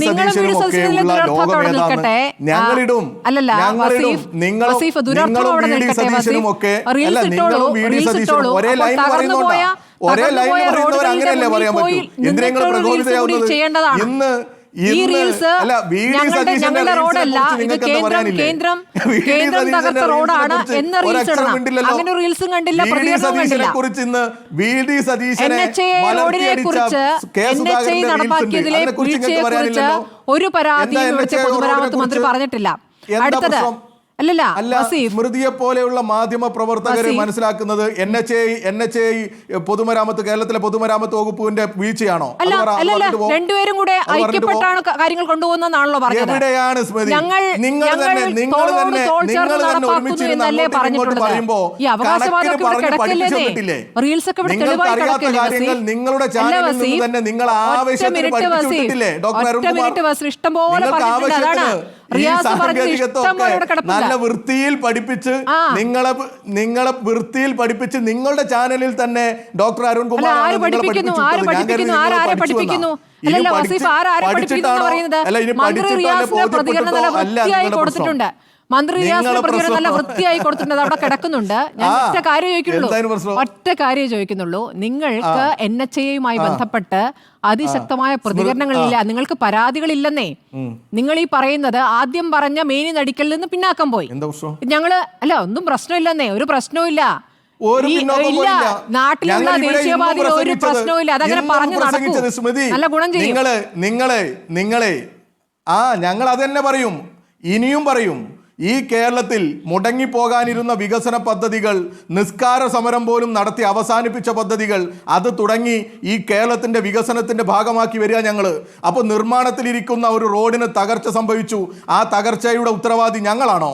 സതീശനും ഒക്കെയുള്ള ലോകമേതാന്ന് ഞങ്ങളിടും. നിങ്ങളും വി ഡി സതീശനും ഒക്കെ അല്ല, നിങ്ങളും വി ഡി സതീശനും ഒരേ ലൈൻ പറയുന്നോണ്ടാ. ഒരേ ലൈൻ പറയുന്നവർ അങ്ങനെയല്ലേ പറയാൻ പറ്റൂ? എന്തിനെങ്കിലും പ്രകോപിതയാവുന്നത്? ഇന്ന് അല്ല, വി ഡി സതീശന്റെ കുറിച്ച് ഇന്ന് വി ഡി സതീശനെ ഒരു പരാതിയും പൊതുമരാമത്ത് മന്ത്രി പറഞ്ഞിട്ടില്ല. അടുത്തത് അല്ല, സ്മൃതിയെ പോലെയുള്ള മാധ്യമ പ്രവർത്തകരെ മനസ്സിലാക്കുന്നത് NHAI പൊതുമരാമത്ത്, കേരളത്തിലെ പൊതുമരാമത്ത് വകുപ്പിന്റെ വീഴ്ചയാണോ? രണ്ടുപേരും കൂടെ ഐക്യപ്പെട്ടാണ് കാര്യങ്ങൾ കൊണ്ടുപോകുന്നതാണല്ലോ പറഞ്ഞത്. എവിടെയാണ് സ്മൃതി? നിങ്ങൾ തന്നെ ഒരുമിച്ചിരുന്നല്ലേ പറയുമ്പോ നിങ്ങൾക്കറിയാത്ത കാര്യങ്ങൾ നിങ്ങളുടെ ചാനലിൽ നിന്ന് തന്നെ നിങ്ങൾ ആവശ്യത്തിന് പഠിപ്പിച്ചിട്ടില്ലേ? ഡോക്ടർ അരുൺകുമാർ നിങ്ങൾക്ക് ആവശ്യത്തിന് ഈ സാങ്കേതികത്വമൊക്കെ നല്ല വൃത്തിയിൽ പഠിപ്പിച്ച് നിങ്ങളെ വൃത്തിയിൽ പഠിപ്പിച്ച് നിങ്ങളുടെ ചാനലിൽ തന്നെ ഡോക്ടർ അരുൺകുമാർ മന്ത്രി റിയാസിന്റെ പ്രതികരണം നല്ല വൃത്തിയായി കൊടുത്തിട്ടുണ്ട്, അവിടെ കിടക്കുന്നുണ്ട്. ഞാൻ ഒറ്റ കാര്യം ചോദിക്കുന്നുള്ളൂ. നിങ്ങൾക്ക് NHAയുമായി ബന്ധപ്പെട്ട് അതിശക്തമായ പ്രതികരണങ്ങളില്ല, നിങ്ങൾക്ക് പരാതികളില്ലെന്നേ. നിങ്ങൾ ഈ പറയുന്നത് ആദ്യം പറഞ്ഞ മേനി നടിക്കലിൽ നിന്ന് പിന്നാക്കം പോയി. ഞങ്ങള് ഒന്നും പ്രശ്നമില്ലെന്നേ, ഒരു പ്രശ്നവും ഇല്ല, നാട്ടിലുള്ള ദേശീയവാദി ഒരു പ്രശ്നവും ഇല്ല, അതങ്ങനെ പറഞ്ഞു നടക്കൂ, നല്ല ഗുണം ചെയ്യും. നിങ്ങളെ ഞങ്ങൾ അതന്നെ പറയും, ഇനിയും പറയും. ഈ കേരളത്തിൽ മുടങ്ങിപ്പോകാനിരുന്ന വികസന പദ്ധതികൾ, നിസ്കാര സമരം പോലും നടത്തി അവസാനിപ്പിച്ച പദ്ധതികൾ, അത് തുടങ്ങി ഈ കേരളത്തിൻ്റെ വികസനത്തിൻ്റെ ഭാഗമാക്കി വരിക ഞങ്ങൾ. അപ്പോൾ നിർമ്മാണത്തിലിരിക്കുന്ന ഒരു റോഡിന് തകർച്ച സംഭവിച്ചു, ആ തകർച്ചയുടെ ഉത്തരവാദി ഞങ്ങളാണോ?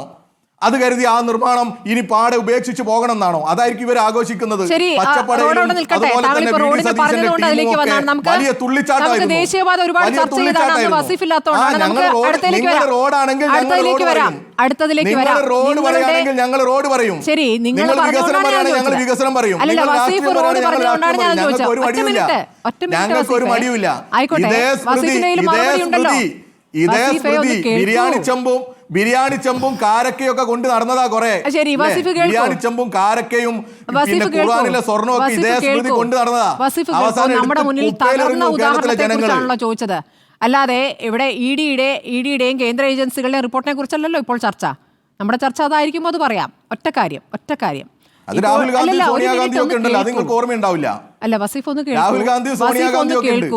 അത് കരുതി ആ നിർമ്മാണം ഇനി പാടെ ഉപേക്ഷിച്ച് പോകണം എന്നാണോ? അതായിരിക്കും ഇവർ ആഘോഷിക്കുന്നത്. വലിയ തുള്ളിച്ചാട്ടമായിരുന്നു. റോഡാണെങ്കിൽ റോഡ് പറയുകയാണെങ്കിൽ ഞങ്ങൾ റോഡ് പറയും, നിങ്ങൾ വികസനം പറയുകയാണെങ്കിൽ ഞങ്ങൾ വികസനം പറയും, ഞങ്ങൾക്ക് ഒരു മടിയുമില്ല. ഇതേ സ്മൃതി ബിരിയാണി ചെമ്പും കാരക്കയൊക്കെ കൊണ്ട് നടന്നതാ കുറെ. ബിരിയാണി ചെമ്പും കാരക്കയും ഖുർആനിലെ സ്വർണ്ണമൊക്കെ ഇതേ സ്മൃതി കൊണ്ട് നടന്നതാ. അവസാനം ചോദിച്ചത് അല്ലാതെ ഇവിടെ ഇഡിയുടെയും കേന്ദ്ര ഏജൻസികളുടെയും റിപ്പോർട്ടിനെ കുറിച്ചല്ലല്ലോ ഇപ്പോൾ ചർച്ച. നമ്മുടെ ചർച്ച അതായിരിക്കുമ്പോൾ അത് പറയാം. ഒറ്റ കാര്യം രാഹുൽ ഗാന്ധി സോണിയാഗാന്ധി ഒക്കെ ഉണ്ടല്ലോ, അത് നിങ്ങൾക്ക് ഓർമ്മയുണ്ടാവില്ല. അല്ല വസീഫ് ഒന്ന് കേൾക്കൂ, രാഹുൽ ഗാന്ധി സോണിയാഗാന്ധി ഒക്കെ ഉണ്ട്.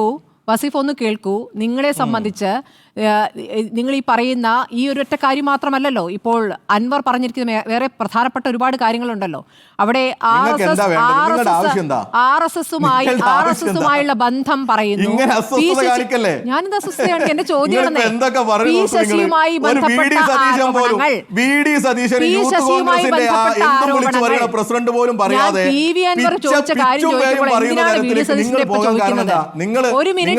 വസീഫ് ഒന്ന് കേൾക്കൂ. നിങ്ങളെ സംബന്ധിച്ച് നിങ്ങൾ ഈ പറയുന്ന ഈ ഒരൊറ്റ കാര്യം മാത്രമല്ല, ഇപ്പോൾ അൻവർ പറഞ്ഞിരിക്കുന്ന വേറെ പ്രധാനപ്പെട്ട ഒരുപാട് കാര്യങ്ങളുണ്ടല്ലോ. അവിടെ RSSുമായുള്ള ബന്ധം പറയുന്നു. ഞാനെന്ത് അസ്വസ്ഥയാണ്? എന്റെ ചോദ്യമാണ്. PSSയുമായി ബന്ധപ്പെട്ട ആരോപണങ്ങൾ, പ്രസിഡന്റ് പോലും പറയാതെ PV അൻവർ ചോദിച്ച കാര്യം ചോദിക്കുമ്പോൾ എന്തിനാണ് വി ഡി സതീശനെ ഇപ്പൊ ചോദിക്കുന്നത്? ഒരു മിനിറ്റ്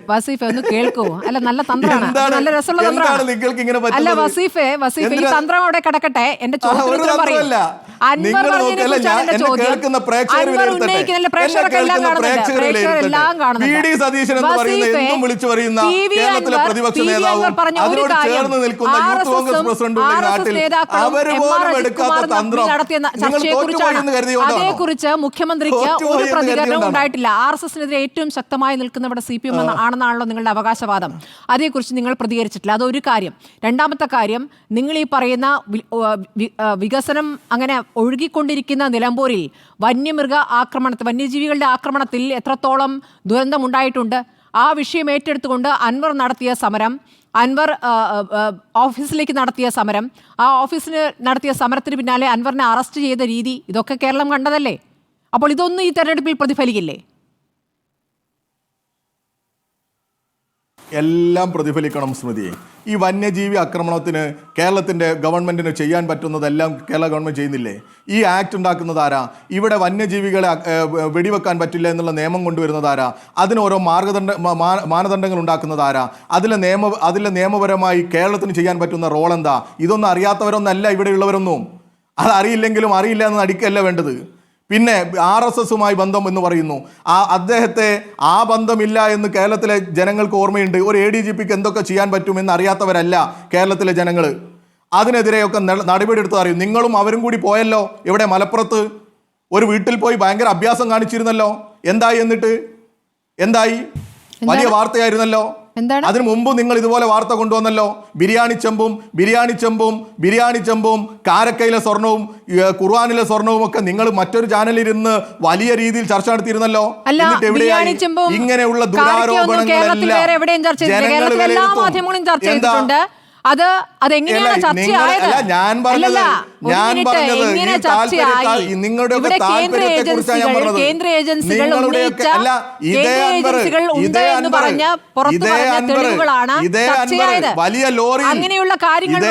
വസീഫെ ഒന്ന് കേൾക്കൂ. അല്ല നല്ല തന്ത്രമാണ്, നല്ല രസമുള്ള തന്ത്രമാണ്. അല്ല വസീഫെ ഈ തന്ത്രം അവിടെ കിടക്കട്ടെ. എന്റെ ചോദ്യത്തിന് പറയും. അൻവർ പറഞ്ഞതിനെ കുറിച്ചാണ് എന്റെ ചോദ്യം. അൻവർ ഉന്നയിക്കുന്ന പ്രേക്ഷകരൊക്കെ എല്ലാം കാണുന്നുണ്ട്. പ്രേക്ഷകരെല്ലാം കാണുന്നുണ്ട്. PV അൻവർ പറഞ്ഞ ഒരു കാര്യം, RSS നേതാക്കളും നടത്തിയ ചർച്ചയെ കുറിച്ചാണ്. അതേക്കുറിച്ച് മുഖ്യമന്ത്രിക്ക് ഒരു പ്രതികരണവും ഉണ്ടായിട്ടില്ല. RSSനെതിരെ ഏറ്റവും ശക്തമായി നിൽക്കുന്നവിടെ CPM ആണെന്നാണല്ലോ നിങ്ങളുടെ അവകാശവാദം. അതേക്കുറിച്ച് നിങ്ങൾ പ്രതികരിച്ചിട്ടില്ല. അതൊരു കാര്യം. രണ്ടാമത്തെ കാര്യം, നിങ്ങൾ ഈ പറയുന്ന വികസനം അങ്ങനെ ഒഴുകിക്കൊണ്ടിരിക്കുന്ന നിലമ്പൂരിൽ വന്യജീവികളുടെ ആക്രമണത്തിൽ എത്രത്തോളം ദുരന്തമുണ്ടായിട്ടുണ്ട്, ആ വിഷയം ഏറ്റെടുത്തുകൊണ്ട് അൻവർ നടത്തിയ സമരം, അൻവർ ഓഫീസിലേക്ക് നടത്തിയ സമരം, ആ ഓഫീസിന് നടത്തിയ സമരത്തിന് പിന്നാലെ അൻവറിനെ അറസ്റ്റ് ചെയ്ത രീതി, ഇതൊക്കെ കേരളം കണ്ടതല്ലേ? അപ്പോൾ ഇതൊന്നും ഈ തെരഞ്ഞെടുപ്പിൽ പ്രതിഫലിക്കില്ലേ? എല്ലാം പ്രതിഫലിക്കണം സ്മൃതിയെ. ഈ വന്യജീവി ആക്രമണത്തിന് കേരളത്തിൻ്റെ ഗവൺമെൻറ്റിന് ചെയ്യാൻ പറ്റുന്നതെല്ലാം കേരള ഗവൺമെൻറ് ചെയ്യുന്നില്ലേ? ഈ ആക്ട് ഉണ്ടാക്കുന്നത് ആരാ? ഇവിടെ വന്യജീവികളെ വെടിവെക്കാൻ പറ്റില്ല എന്നുള്ള നിയമം കൊണ്ടുവരുന്നത് ആരാ? അതിന് ഓരോ മാനദണ്ഡങ്ങൾ ഉണ്ടാക്കുന്നത് ആരാ? അതിലെ നിയമപരമായി കേരളത്തിന് ചെയ്യാൻ പറ്റുന്ന റോൾ എന്താ? ഇതൊന്നും അറിയാത്തവരൊന്നല്ല ഇവിടെയുള്ളവരൊന്നും. അതറിയില്ലെങ്കിലും അറിയില്ല എന്ന് നടിക്കല്ല വേണ്ടത്. പിന്നെ RSSുമായി ബന്ധം എന്ന് പറയുന്നു. അദ്ദേഹത്തെ ആ ബന്ധമില്ല എന്ന് കേരളത്തിലെ ജനങ്ങൾക്ക് ഓർമ്മയുണ്ട്. ഒരു ADGPക്ക് എന്തൊക്കെ ചെയ്യാൻ പറ്റുമെന്ന് അറിയാത്തവരല്ല കേരളത്തിലെ ജനങ്ങൾ. അതിനെതിരെയൊക്കെ നടപടിയെടുത്ത് അറിയും. നിങ്ങളും അവരും കൂടി പോയല്ലോ ഇവിടെ മലപ്പുറത്ത് ഒരു വീട്ടിൽ പോയി ഭയങ്കര അഭ്യാസം കാണിച്ചിരുന്നല്ലോ. എന്തായി? എന്നിട്ട് എന്തായി? വലിയ വാർത്തയായിരുന്നല്ലോ. അതിനു മുമ്പ് നിങ്ങൾ ഇതുപോലെ വാർത്ത കൊണ്ടുവന്നല്ലോ. ബിരിയാണി ചെമ്പും കാരക്കയിലെ സ്വർണവും ഖുർആനിലെ സ്വർണവും ഒക്കെ നിങ്ങൾ മറ്റൊരു ചാനലിൽ ഇരുന്ന് വലിയ രീതിയിൽ ചർച്ച നടത്തിയിരുന്നല്ലോ. എന്നിട്ട് എവിടെയായി ഇങ്ങനെയുള്ള ദുരാരോപണങ്ങളെല്ലാം എന്താ? അതെങ്ങനെയാണ് ചർച്ചയായത്? ഞാൻ പറഞ്ഞത് നിങ്ങളുടെയൊക്കെ താല്പര്യത്തെക്കുറിച്ചാണ് ഞാൻ പറഞ്ഞത്. വലിയ ലോറി അങ്ങനെയുള്ള കാര്യങ്ങൾ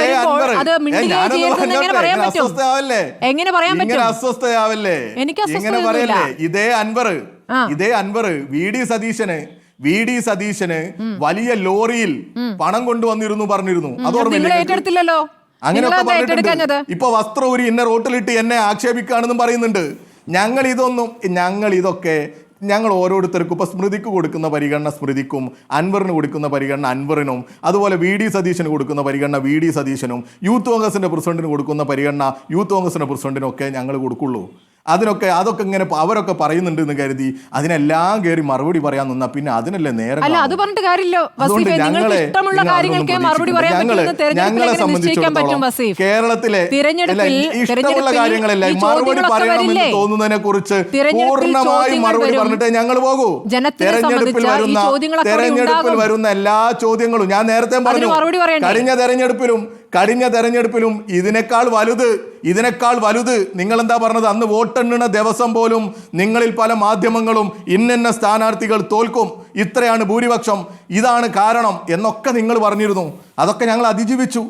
അസ്വസ്ഥയാവല്ലേ? ഇങ്ങനെ പറയല്ലേ? ഇതേ അൻവർ വി ഡി സതീശന് വലിയ ലോറിയിൽ പണം കൊണ്ടുവന്നിരുന്നു പറഞ്ഞിരുന്നു. അതോർമ്മയില്ലല്ലോ? അങ്ങനെയൊക്കെ പറഞ്ഞിട്ടുണ്ട്. ഇപ്പൊ വസ്ത്രം ഒരു ഇന്ന റോട്ടിലിട്ട് എന്നെ ആക്ഷേപിക്കുകയാണെന്നും പറയുന്നുണ്ട്. ഞങ്ങൾ ഓരോരുത്തർക്കും ഇപ്പൊ സ്മൃതിക്ക് കൊടുക്കുന്ന പരിഗണന സ്മൃതിക്കും, അൻവറിന് കൊടുക്കുന്ന പരിഗണന അൻവറിനും, അതുപോലെ വി ഡി സതീശന് കൊടുക്കുന്ന പരിഗണന വി ഡി സതീശനും, യൂത്ത് കോൺഗ്രസിന്റെ പ്രസിഡന്റിന് കൊടുക്കുന്ന പരിഗണന യൂത്ത് കോൺഗ്രസിന്റെ പ്രസിഡന്റിനും ഒക്കെ ഞങ്ങൾ കൊടുക്കുള്ളൂ. അതൊക്കെ ഇങ്ങനെ അവരൊക്കെ പറയുന്നുണ്ട് എന്ന് കരുതി അതിനെല്ലാം കയറി മറുപടി പറയാൻ നിന്നാ പിന്നെ അതിനല്ലേ നേരം. ഞങ്ങളെ സംബന്ധിച്ചിടത്തോളം കേരളത്തിലെ ഇഷ്ടമുള്ള കാര്യങ്ങളല്ല മറുപടി പറയണമെന്ന് തോന്നുന്നതിനെ കുറിച്ച് പൂർണ്ണമായും മറുപടി പറഞ്ഞിട്ടേ ഞങ്ങൾ പോകൂ. തെരഞ്ഞെടുപ്പിൽ വരുന്ന എല്ലാ ചോദ്യങ്ങളും ഞാൻ നേരത്തെ പറഞ്ഞു. കഴിഞ്ഞ തെരഞ്ഞെടുപ്പിലും ഇതിനേക്കാൾ വലുത് നിങ്ങൾ എന്താ പറഞ്ഞത്? അന്ന് വോട്ടെണ്ണുന്ന ദിവസം പോലും നിങ്ങളിൽ പല മാധ്യമങ്ങളും ഇന്ന സ്ഥാനാർത്ഥികൾ തോൽക്കും, ഇത്രയാണ് ഭൂരിപക്ഷം, ഇതാണ് കാരണം എന്നൊക്കെ നിങ്ങൾ പറഞ്ഞിരുന്നു. അതൊക്കെ ഞങ്ങൾ അതിജീവിച്ചു.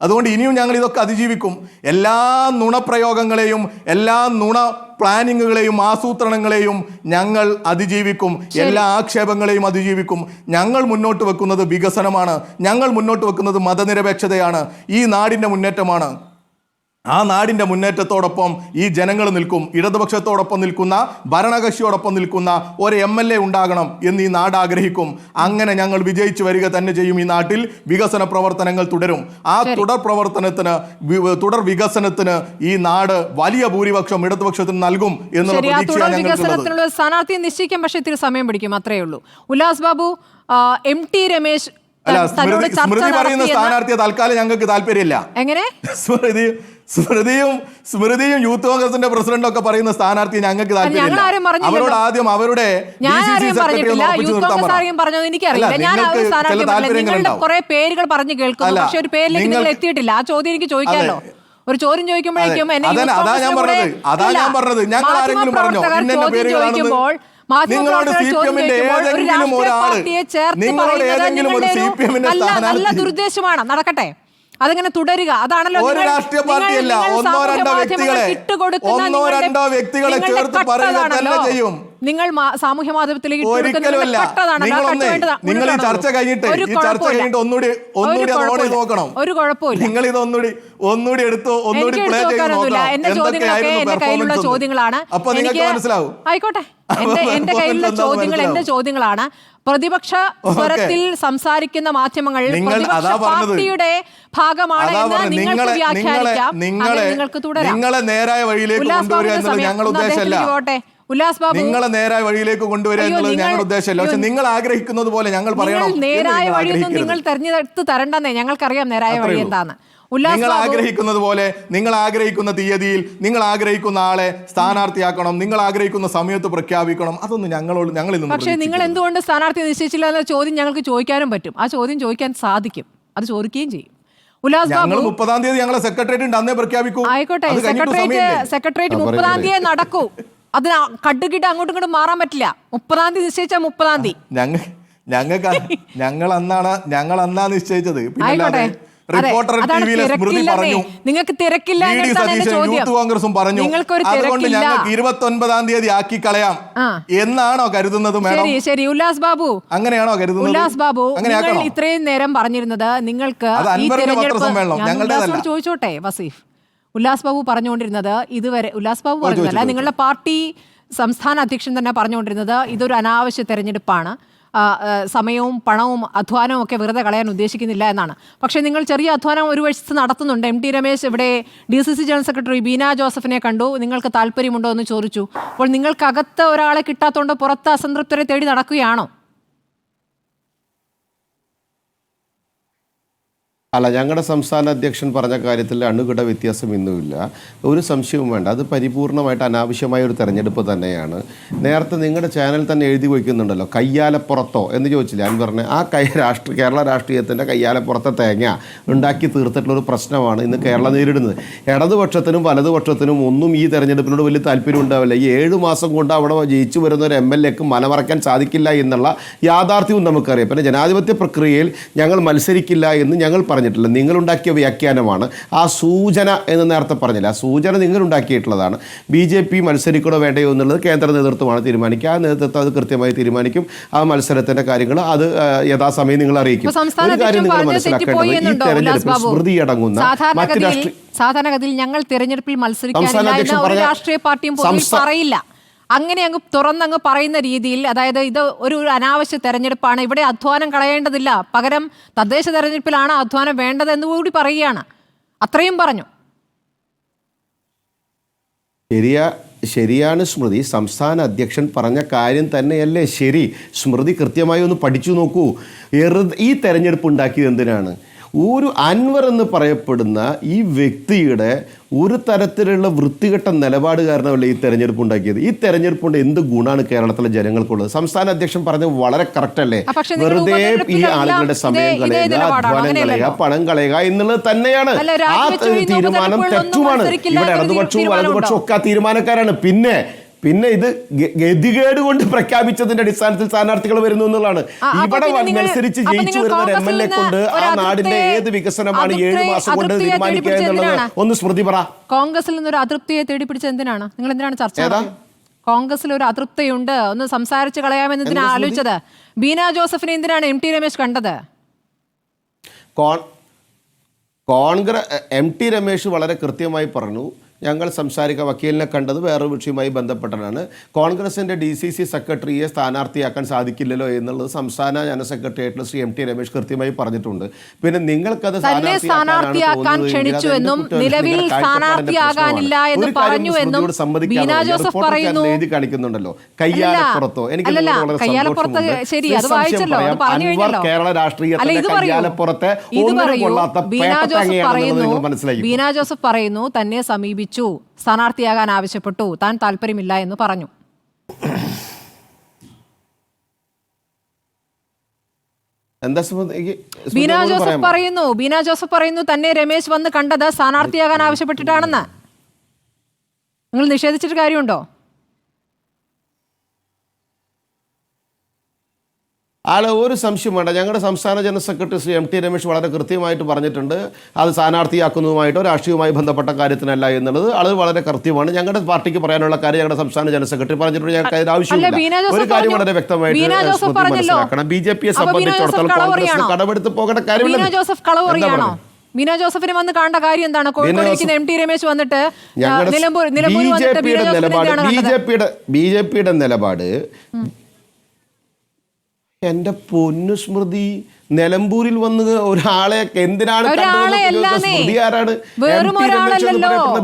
അതുകൊണ്ട് ഇനിയും ഞങ്ങൾ ഇതൊക്കെ അതിജീവിക്കും. എല്ലാ നുണപ്രയോഗങ്ങളെയും എല്ലാ നുണ പ്ലാനിങ്ങുകളെയും ആസൂത്രണങ്ങളെയും ഞങ്ങൾ അതിജീവിക്കും. എല്ലാ ആക്ഷേപങ്ങളെയും അതിജീവിക്കും. ഞങ്ങൾ മുന്നോട്ട് വെക്കുന്നത് വികസനമാണ്. ഞങ്ങൾ മുന്നോട്ട് വെക്കുന്നത് മതനിരപേക്ഷതയാണ്. ഈ നാടിൻ്റെ മുന്നേറ്റമാണ്. ആ നാടിൻ്റെ മുന്നേറ്റത്തോടൊപ്പം ഈ ജനങ്ങൾ നിൽക്കും. ഇടതുപക്ഷത്തോടൊപ്പം നിൽക്കുന്ന, ഭരണകക്ഷിയോടൊപ്പം നിൽക്കുന്ന ഒരു MLA ഉണ്ടാകണം എന്ന് ഈ നാട് ആഗ്രഹിക്കും. അങ്ങനെ ഞങ്ങൾ വിജയിച്ചു വരിക തന്നെ ചെയ്യും. ഈ നാട്ടിൽ വികസന പ്രവർത്തനങ്ങൾ തുടരും. ആ തുടർ വികസനത്തിന് ഈ നാട് വലിയ ഭൂരിപക്ഷം ഇടതുപക്ഷത്തിന് നൽകും എന്നുള്ള പ്രതീക്ഷയാണ്. സ്ഥാനാർത്ഥിയെ നിശ്ചയിക്കാൻ പക്ഷേ ഇത്തിരി സമയം പിടിക്കും, അത്രേ ഉള്ളൂ. ഉല്ലാസ് ബാബു, MT രമേശ് സ്മൃതി പറയുന്ന സ്ഥാനാർത്ഥിയെ തൽക്കാലം ഞങ്ങൾക്ക് താല്പര്യമില്ല. എങ്ങനെ? സ്മൃതിയും യൂത്ത് കോൺഗ്രസിന്റെ പ്രസിഡന്റും ഒക്കെ പറയുന്ന സ്ഥാനാർത്ഥി ഞങ്ങൾക്ക് താല്പര്യമില്ല. അവരോട് ആദ്യം അവരുടെ കുറെ പേരുകൾ പറഞ്ഞു കേൾക്കുന്നു, പക്ഷെ ഒരു പേരിലേക്ക് നിങ്ങൾ എത്തിയിട്ടില്ല. ആ ചോദ്യം എനിക്ക് ചോദിക്കാമല്ലോ. ഒരു ചോദ്യം ചോദിക്കുമ്പോഴേക്കും നല്ല ദുരുദ്ദേശമാണ്. നടക്കട്ടെ, അതങ്ങനെ തുടരുക. അതാണല്ലോ നിങ്ങൾ സാമൂഹ്യ മാധ്യമത്തിലേക്ക് ഒരു കുഴപ്പമില്ല. എന്റെ ചോദ്യങ്ങളൊക്കെ എന്റെ കയ്യിലുള്ള ചോദ്യങ്ങളാണ്. ആയിക്കോട്ടെ, എന്റെ കയ്യിലുള്ള ചോദ്യങ്ങൾ എന്റെ ചോദ്യങ്ങളാണ്. പ്രതിപക്ഷ സ്വരത്തിൽ സംസാരിക്കുന്ന മാധ്യമങ്ങൾ പ്രതിപക്ഷ പാർട്ടിയുടെ ഭാഗമാണ് എന്ന് നിങ്ങൾക്ക് വ്യാഖ്യാനിക്കാം. നിങ്ങൾക്ക് തുടരാം. നിങ്ങളെ നേരായ വഴിയിലേക്ക് കൊണ്ടുവരിക എന്നുള്ളത് ഞങ്ങളുടെ ഉദ്ദേശമല്ല. ഉല്ലാസ് ബാബു, നിങ്ങളെ നേരായ വഴിയിലേക്ക് കൊണ്ടുവരിക എന്നുള്ളത് ഞങ്ങളുടെ ഉദ്ദേശമല്ല. പക്ഷെ നിങ്ങൾ ആഗ്രഹിക്കുന്നത് പോലെ ഞങ്ങൾ പറയണം. നേരായ വഴിയൊന്നും നിങ്ങൾ തെരഞ്ഞെടുത്ത് തരണ്ടെന്നേ. ഞങ്ങൾക്കറിയാം നേരായ വഴി എന്താന്ന്. നിങ്ങൾ ആഗ്രഹിക്കുന്നത് പോലെ, നിങ്ങൾ ആഗ്രഹിക്കുന്ന തീയതിയിൽ നിങ്ങൾ ആഗ്രഹിക്കുന്ന ആളെ സ്ഥാനാർത്ഥിയാക്കണം, നിങ്ങൾ ആഗ്രഹിക്കുന്ന സമയത്ത് പ്രഖ്യാപിക്കണം. അതൊന്നും ഞങ്ങളിൽ നിന്ന്. പക്ഷേ നിങ്ങൾ എന്തുകൊണ്ട് സ്ഥാനാർത്ഥി നിശ്ചയിച്ചില്ല എന്ന ചോദ്യം ഞങ്ങൾക്ക് ചോദിക്കാനും പറ്റും. ആ ചോദ്യം ചോദിക്കാൻ സാധിക്കും, അത് ചോദിക്കുകയും ചെയ്യും. ഞങ്ങൾ 30-ാം തീയതി ഞങ്ങളെ സെക്രട്ടേറിയറ്റ് അന്നേ പ്രഖ്യാപിക്കൂ. ആയിക്കോട്ടെ, സെക്രട്ടേറിയറ്റ് 30-ാം തീയതി നടക്കൂ. അതിന് കട്ടുകിട്ട് അങ്ങോട്ടും ഇങ്ങോട്ടും മാറാൻ പറ്റില്ല. 30-ാം തീയതി നിശ്ചയിച്ചാൽ 30-ാം തീയതി. ഞങ്ങൾ അന്നാ നിശ്ചയിച്ചത്. ആയിക്കോട്ടെ. റിപ്പോർട്ടർ ടിവിയിലെ സ്മൃതി പറഞ്ഞു, നിങ്ങൾക്ക് തിരക്കില്ല വി.ഡി. സതീശൻ യൂത്ത് കോൺഗ്രസും പറഞ്ഞു, അതുകൊണ്ട് ഞങ്ങൾക്ക് 29-ാം തീയതി ആക്കി കളയാം എന്നാണോ കരുതുന്നത് മാഡം? ശരി ഉല്ലാസ് ബാബു, അങ്ങനെയാണോ കരുതുന്നത്? ഉല്ലാസ് ബാബു, നിങ്ങൾ ഇത്രയും നേരം പറഞ്ഞിരുന്നത് നിങ്ങൾക്ക് ചോദിച്ചോട്ടെ വസീഫ്, ഉല്ലാസ് ബാബു പറഞ്ഞുകൊണ്ടിരുന്നത് ഇതുവരെ, ഉല്ലാസ് ബാബു പറഞ്ഞതല്ല, നിങ്ങളുടെ പാർട്ടി സംസ്ഥാന അധ്യക്ഷൻ തന്നെ പറഞ്ഞുകൊണ്ടിരുന്നത് ഇതൊരു അനാവശ്യ തെരഞ്ഞെടുപ്പാണ്, സമയവും പണവും അധ്വാനവും ഒക്കെ വെറുതെ കളയാൻ ഉദ്ദേശിക്കുന്നില്ല എന്നാണ്. പക്ഷേ നിങ്ങൾ ചെറിയ അധ്വാനം ഒരു വശത്ത് നടത്തുന്നുണ്ട്. എം ടി രമേശ് ഇവിടെ DCC ജനറൽ സെക്രട്ടറി ബീന ജോസഫിനെ കണ്ടു, നിങ്ങൾക്ക് താല്പര്യമുണ്ടോ എന്ന് ചോദിച്ചു. അപ്പോൾ നിങ്ങൾക്കകത്ത് ഒരാളെ കിട്ടാത്തതുകൊണ്ട് പുറത്ത് അസംതൃപ്തരെ തേടി നടക്കുകയാണോ? അല്ല, ഞങ്ങളുടെ സംസ്ഥാന അധ്യക്ഷൻ പറഞ്ഞ കാര്യത്തിൽ അണുകിട വ്യത്യാസം ഇന്നുമില്ല, ഒരു സംശയവും വേണ്ട. അത് പരിപൂർണമായിട്ട് അനാവശ്യമായ ഒരു തെരഞ്ഞെടുപ്പ് തന്നെയാണ്. നേരത്തെ നിങ്ങളുടെ ചാനൽ തന്നെ എഴുതി വയ്ക്കുന്നുണ്ടല്ലോ, കയ്യാലപ്പുറത്തോ എന്ന് ചോദിച്ചില്ല. ഞാൻ പറഞ്ഞ ആ കേരള രാഷ്ട്രീയത്തിൻ്റെ കയ്യാലപ്പുറത്തെ തേങ്ങ ഉണ്ടാക്കി തീർത്തിട്ടുള്ളൊരു പ്രശ്നമാണ് ഇന്ന് കേരളം നേരിടുന്നത്. ഇടതുപക്ഷത്തിനും വലതുപക്ഷത്തിനും ഒന്നും ഈ തെരഞ്ഞെടുപ്പിനോട് വലിയ താല്പര്യം ഉണ്ടാവില്ല. ഈ 7 മാസം കൊണ്ട് അവിടെ ജയിച്ചു വരുന്ന ഒരു MLAക്ക് മലമറക്കാൻ സാധിക്കില്ല എന്നുള്ള യാഥാർത്ഥ്യവും നമുക്കറിയാം. പിന്നെ ജനാധിപത്യ പ്രക്രിയയിൽ ഞങ്ങൾ മത്സരിക്കില്ല എന്ന് ഞങ്ങൾ പറഞ്ഞിട്ടില്ല, നിങ്ങളുണ്ടാക്കിയ വ്യാഖ്യാനമാണ്. ആ സൂചന എന്ന് നേരത്തെ പറഞ്ഞില്ല, ആ സൂചന നിങ്ങളുണ്ടാക്കിയിട്ടുള്ളതാണ്. BJP മത്സരിക്കണോ വേണ്ടയോ എന്നുള്ളത് കേന്ദ്ര നേതൃത്വമാണ് തീരുമാനിക്കുക. ആ നേതൃത്വം അത് കൃത്യമായി തീരുമാനിക്കും. ആ മത്സരത്തിന്റെ കാര്യങ്ങൾ അത് യഥാസമയം നിങ്ങൾ അറിയിക്കും. ഒരു കാര്യം നിങ്ങൾ മനസ്സിലാക്കേണ്ടത്, ഈ തെരഞ്ഞെടുപ്പിൽ സ്മൃതി അടങ്ങുന്ന മറ്റ് സാധാരണഗതിയിൽ ഞങ്ങൾ തെരഞ്ഞെടുപ്പിൽ മത്സരിക്കാനില്ല എന്ന ഒരു രാഷ്ട്രീയ പാർട്ടിയും പറയില്ല. അങ്ങനെ അങ്ങ് തുറന്നങ്ങ് പറയുന്ന രീതിയിൽ, അതായത് ഇത് ഒരു അനാവശ്യ തെരഞ്ഞെടുപ്പാണ്, ഇവിടെ അധ്വാനം കളയേണ്ടതില്ല, പകരം തദ്ദേശ തെരഞ്ഞെടുപ്പിലാണ് അധ്വാനം വേണ്ടത് എന്ന് കൂടി പറയുകയാണ്. അത്രയും പറഞ്ഞു. ശരിയാണ് സ്മൃതി, സംസ്ഥാന അധ്യക്ഷൻ പറഞ്ഞ കാര്യം തന്നെയല്ലേ ശരി. സ്മൃതി കൃത്യമായി ഒന്ന് പഠിച്ചു നോക്കൂ. ഈ തെരഞ്ഞെടുപ്പ് ഉണ്ടാക്കിയത് എന്തിനാണ്? ഒരു അൻവർ എന്ന് പറയപ്പെടുന്ന ഈ വ്യക്തിയുടെ ഒരു തരത്തിലുള്ള വൃത്തികെട്ട നിലപാട് കാരണമല്ല ഈ തെരഞ്ഞെടുപ്പ് ഉണ്ടാക്കിയത്. ഈ തെരഞ്ഞെടുപ്പ് കൊണ്ട് എന്ത് ഗുണമാണ് കേരളത്തിലെ ജനങ്ങൾക്കുള്ളത്? സംസ്ഥാന അധ്യക്ഷൻ പറഞ്ഞത് വളരെ കറക്റ്റ് അല്ലേ? വെറുതെ ഈ ആളുകളുടെ സമയം കളയുക, അധ്വാനം കളയുക, പണം കളയുക എന്നുള്ളത് തന്നെയാണ്. ആ തീരുമാനം തെറ്റുമാണ്. ഇവിടെ ഇടതുപക്ഷവും വലതുപക്ഷവും ഒക്കെ ആ തീരുമാനക്കാരാണ്. പിന്നെ ഇത് ഗതികേട് കൊണ്ട് പ്രഖ്യാപിച്ചതിന്റെ അടിസ്ഥാനത്തിൽ സ്ഥാനാർത്ഥികൾ വരുന്നു എന്നുള്ളതാണ്. ഇവിടെ മത്സരിച്ച് ജയിച്ചു വരുന്ന MLA കൊണ്ട് ആ നാടിന്റെ ഏത് വികസനമാണ് 7 മാസം കൊണ്ട് തീരുമാനിക്കുക എന്നുള്ളത് ഒന്ന് സ്മൃതി പറ. കോൺഗ്രസിൽ നിന്നൊരു അതൃപ്തിയെ തേടി പിടിച്ചത് എന്തിനാണ്? നിങ്ങൾ എന്തിനാണ് ചർച്ച? കോൺഗ്രസിൽ ഒരു അതൃപ്തിയുണ്ട്, ഒന്ന് സംസാരിച്ച് കളയാമെന്ന് എന്തിനാണ് ആലോചിച്ചത്? ബീന ജോസഫിനെ എന്തിനാണ് MT രമേശ് കണ്ടത്? MT രമേശ് വളരെ കൃത്യമായി പറഞ്ഞു, ഞങ്ങൾ സംസാരിക്കുക വക്കീലിനെ കണ്ടത് വേറൊരു വിഷയവുമായി ബന്ധപ്പെട്ടാണ്. കോൺഗ്രസിൻ്റെ DCC സെക്രട്ടറിയെ സ്ഥാനാർത്ഥിയാക്കാൻ സാധിക്കില്ലല്ലോ എന്നുള്ളത് സംസ്ഥാന ജനറൽ സെക്രട്ടറി ആയിട്ടുള്ള ശ്രീ MT രമേശ് കൃത്യമായി പറഞ്ഞിട്ടുണ്ട്. പിന്നെ നിങ്ങൾക്കത് സ്ഥാനാർത്ഥിയാക്കാൻ ക്ഷണിച്ചുവെന്നും നിലവിൽ സ്ഥാനാർത്ഥിയാകാനില്ല എന്ന് പറഞ്ഞുവെന്നും ബീന ജോസഫ് പറയുന്നു. എഴുതി കാണിക്കുന്നുണ്ടല്ലോ കയ്യാലപ്പുറത്തോ. എനിക്ക് ശരി, അത് വായിച്ചല്ലോ, അത് പറഞ്ഞു കഴിഞ്ഞല്ലോ. കേരള രാഷ്ട്രീയത്തിന്റെ കയ്യാലപ്പുറത്തെ ബീന ജോസഫ് പറയുന്നു തന്നെ സമീപിച്ചു, സ്ഥാനാർത്ഥിയാകാൻ ആവശ്യപ്പെട്ടു, താൻ താല്പര്യമില്ല എന്ന് പറഞ്ഞു. ബീന ജോസഫ് പറയുന്നു തന്നെ രമേശ് വന്ന് കണ്ടത് സ്ഥാനാർത്ഥിയാകാൻ ആവശ്യപ്പെട്ടിട്ടാണെന്ന്. നിങ്ങൾ നിഷേധിച്ചിട്ട് കാര്യമുണ്ടോ? ഒരു സംശയം വേണ്ട. ഞങ്ങളുടെ സംസ്ഥാന general secretary Shri MT Ramesh വളരെ കൃത്യമായിട്ട് പറഞ്ഞിട്ടുണ്ട്, അത് സ്ഥാനാർത്ഥിയാക്കുന്നതുമായിട്ടോ രാഷ്ട്രീയവുമായി ബന്ധപ്പെട്ട കാര്യത്തിനല്ല എന്നുള്ളത്. അത് വളരെ കൃത്യമാണ്. ഞങ്ങളുടെ പാർട്ടിക്ക് പറയാനുള്ള കാര്യം ഞങ്ങളുടെ സംസ്ഥാന ജനറൽ സെക്രട്ടറി പറഞ്ഞിട്ടുണ്ട്. ഞങ്ങൾക്ക് അതിന് ആവശ്യമില്ല. ഒരു കാര്യം വളരെ വ്യക്തമായിട്ട് മനസ്സിലാക്കണം, BJPയെ സംബന്ധിച്ചിടത്തോളം കോൺഗ്രസ് കടമെടുത്ത് പോകേണ്ട കാര്യമില്ല. ബീന ജോസഫിനെ വന്ന് കാണേണ്ട കാര്യം എന്താണ്? കോഴിക്കോട് MT രമേശ് വന്നിട്ട് BJPയുടെ നിലപാട്, എന്റെ പൊന്നു സ്മൃതി, നിലമ്പൂരിൽ വന്ന് ഒരാളെ എന്തിനാണ് സ്മൃതി? ആരാണ്?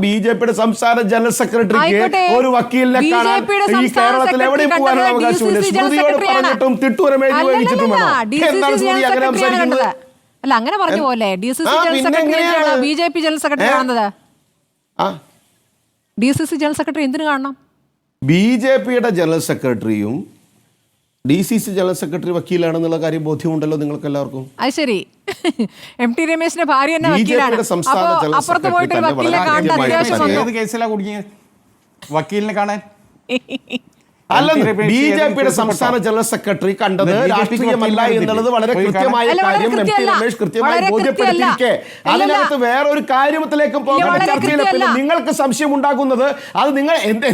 BJPയുടെ സംസ്ഥാന ജനറൽ സെക്രട്ടറിക്ക് ഒരു വക്കീലിനെ കാണാൻ ഈ കേരളത്തിൽ എവിടെയും പോകാനുള്ള അവകാശമില്ല. സ്മൃതിയോട് പറഞ്ഞിട്ടും തിട്ടൂരം എഴുതി വഹിച്ചിട്ടും എന്താണ് സ്മൃതി അങ്ങനെ സംസാരിക്കുന്നത്? അല്ല, അങ്ങനെ പറഞ്ഞു പോലെ DCC ജനറൽ സെക്രട്ടറിയാണ് BJP ജനറൽ സെക്രട്ടറി കാണുന്നത്. DCC ജനറൽ സെക്രട്ടറി എന്തിനു കാണണം? BJPയുടെ ജനറൽ സെക്രട്ടറിയും DCC ജനറൽ സെക്രട്ടറി വക്കീലാണെന്നുള്ള കാര്യം ബോധ്യമുണ്ടല്ലോ നിങ്ങൾക്ക് എല്ലാവർക്കും. അത് ശരി, MT രമേശിന്റെ ഭാര്യ തന്നെ വക്കീലാണ്. അപ്പുറത്ത് പോയിട്ട് വക്കീലിനെ കാണാൻ കേസിലാ കുടുങ്ങിയത് വക്കീലിനെ കാണാൻ? അല്ലെന്ന് ബിജെപിയുടെ സംസ്ഥാന ജനറൽ സെക്രട്ടറി കണ്ടത് രാഷ്ട്രീയമല്ല എന്നുള്ളത് വളരെ കൃത്യമായ കാര്യം എം ടി രമേശ് കൃത്യമായി ബോധ്യപ്പെടുത്തിയിരിക്കെ അതിനകത്ത് വേറൊരു കാര്യത്തിലേക്കും പോകേണ്ട ചർച്ചയില്ല. പിന്നെ നിങ്ങൾക്ക് സംശയം ഉണ്ടാകുന്നത് അത്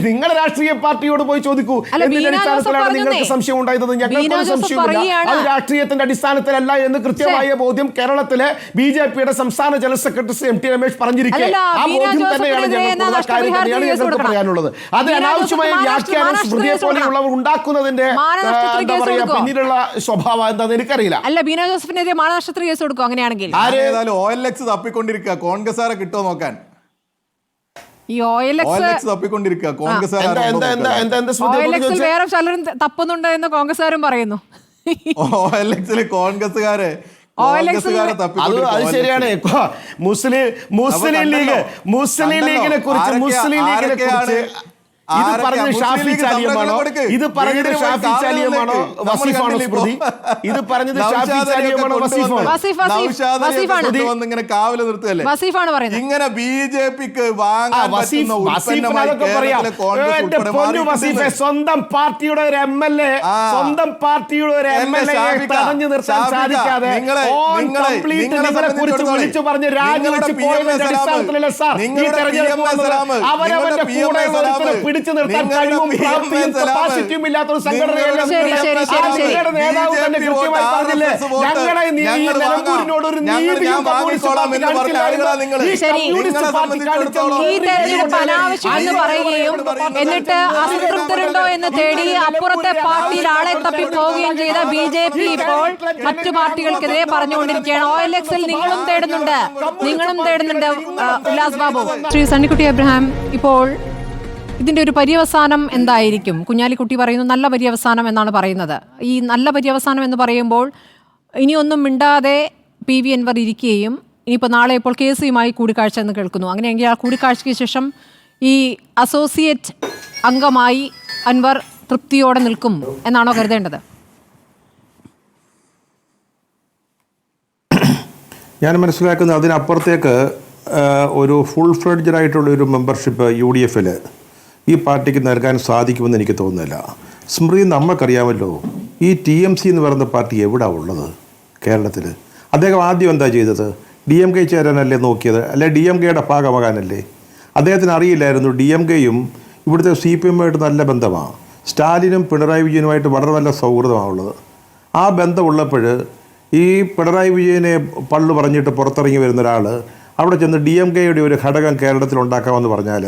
നിങ്ങളുടെ രാഷ്ട്രീയ പാർട്ടിയോട് പോയി ചോദിക്കൂ. എന്തിന്റെ അടിസ്ഥാനത്തിലാണ് നിങ്ങൾക്ക് സംശയം ഉണ്ടായത്? ഞങ്ങൾക്ക് സംശയമില്ല, അത് രാഷ്ട്രീയത്തിന്റെ അടിസ്ഥാനത്തിലല്ല എന്ന് കൃത്യമായ ബോധ്യം കേരളത്തിലെ ബിജെപിയുടെ സംസ്ഥാന general secretary M T Ramesh പറഞ്ഞിരിക്കെ ആ ബോധ്യം തന്നെയാണ് ഞങ്ങൾക്ക് പറയാനുള്ളത്. അത് അനാവശ്യമായ വ്യാഖ്യാനം സ്മൃതിയെ പോലെയുള്ളവർ ഉണ്ടാക്കുന്നതിന്റെ എന്താ പറയാ പിന്നീടുള്ള സ്വഭാവം എന്താണെന്ന് എനിക്കറിയില്ല. അല്ല, ബീന ജോസഫിനെതിരെ മാനനഷ്ടത്തിന് കേസ് കൊടുക്കും അങ്ങനെയാണെങ്കിൽ. OLX തപ്പിക്കൊണ്ടിരിക്കുക കോൺഗ്രസ്സുകാരെ കിട്ടുമോ നോക്കാൻ. ഈ OLX തപ്പിക്കൊണ്ടിരിക്കുക കോൺഗ്രസ് വേറെ ചിലരും തപ്പുന്നുണ്ട് എന്ന് കോൺഗ്രസ്സുകാരും പറയുന്നു. OLX കോൺഗ്രസ്സുകാരെ അത് ശരിയാണ്. മുസ്ലിം ലീഗിനെ കുറിച്ച് ഇത് പറഞ്ഞത് ഷാഫി ചാലിയമാണോ? ഇത് പറഞ്ഞത് ഷാഫി ചാലിയമാണോ വസീഫാണോ സ്മൃതി? ഇത് പറഞ്ഞത് ഷാഫി ചാലിയമാണോ വസീഫാണോ? ഇങ്ങനെ കാവല് നിർത്തുകയല്ലേ വസീഫാണ് പറയുന്നത്. ഇങ്ങനെ ബിജെപിക്ക് സ്വന്തം പാർട്ടിയുടെ ഒരു MLA തടഞ്ഞു നിർത്താൻ സാധിക്കാതെ നിങ്ങളെ കുറിച്ച് വിളിച്ചു പറഞ്ഞ് രാജിവെച്ച് പോയതിന്റെ അടിസ്ഥാനത്തിലല്ല സാർ ഈ തെരഞ്ഞെടുപ്പ്. അവരവന്റെ കൂടെ പിടിച്ചു നിർത്താൻ കഴിവും പ്രാപ്തിയും കപ്പാസിറ്റിയും ഇല്ലാത്ത ഒരു സംഘടനയല്ല നേതാവ് തന്നെ കൃത്യമായി പറഞ്ഞില്ലേ, ഞങ്ങളെ നിലമ്പൂരിനോട് ഒരു നീതിയും എന്നിട്ട് അസംതൃപ്തരുണ്ടോ എന്ന് തേടി അപ്പുറത്തെ പാർട്ടിയിൽ ആളെ തപ്പി പോവുകയും ചെയ്ത BJP ഇപ്പോൾ മറ്റു പാർട്ടികൾക്കെതിരെ പറഞ്ഞുകൊണ്ടിരിക്കുകയാണ്. OLX-ൽ നിങ്ങളും തേടുന്നുണ്ട് ഉല്ലാസ് ബാബു. ശ്രീ സണ്ണിക്കുട്ടി എബ്രഹാം, ഇപ്പോൾ ഇതിന്റെ ഒരു പര്യവസാനം എന്തായിരിക്കും? കുഞ്ഞാലിക്കുട്ടി പറയുന്നു നല്ല പര്യവസാനം എന്നാണ് പറയുന്നത്. ഈ നല്ല പര്യവസാനം എന്ന് പറയുമ്പോൾ ഇനിയൊന്നും മിണ്ടാതെ PV അൻവർ ഇരിക്കുകയും ഇനിയിപ്പോൾ നാളെ ഇപ്പോൾ കേസുമായി കൂടിക്കാഴ്ച എന്ന് കേൾക്കുന്നു. അങ്ങനെയെങ്കിൽ ആ കൂടിക്കാഴ്ചയ്ക്ക് ശേഷം ഈ അസോസിയേറ്റ് അംഗമായി അൻവർ തൃപ്തിയോടെ നിൽക്കും എന്നാണോ കരുതേണ്ടത്? ഞാൻ മനസ്സിലാക്കുന്നത് അതിനപ്പുറത്തേക്ക് ഒരു ഫുൾ ഫ്ലെഡ്ജഡ് ആയിട്ടുള്ള ഒരു മെമ്പർഷിപ്പ് UDF-ൽ ഈ പാർട്ടിക്ക് നൽകാൻ സാധിക്കുമെന്ന് എനിക്ക് തോന്നുന്നില്ല. സ്മൃതി നമ്മൾക്കറിയാമല്ലോ, ഈ TMC എന്ന് പറയുന്ന പാർട്ടി എവിടെയാണ് ഉള്ളത് കേരളത്തിൽ? അദ്ദേഹം ആദ്യം എന്താ ചെയ്തത്? DMK ചേരാനല്ലേ നോക്കിയത്? അല്ലെ DMKയുടെ ഭാഗമാകാനല്ലേ? അദ്ദേഹത്തിന് അറിയില്ലായിരുന്നു DMKയും ഇവിടുത്തെ CPM-ആയിട്ട് നല്ല ബന്ധമാണ്. സ്റ്റാലിനും പിണറായി വിജയനുമായിട്ട് വളരെ നല്ല സൗഹൃദമാണുള്ളത്. ആ ബന്ധമുള്ളപ്പോൾ ഈ പിണറായി വിജയനെ പള്ളു പറഞ്ഞിട്ട് പുറത്തിറങ്ങി വരുന്ന ഒരാൾ അവിടെ ചെന്ന് DMKയുടെ ഒരു ഘടകം കേരളത്തിൽ ഉണ്ടാക്കാമെന്ന് പറഞ്ഞാൽ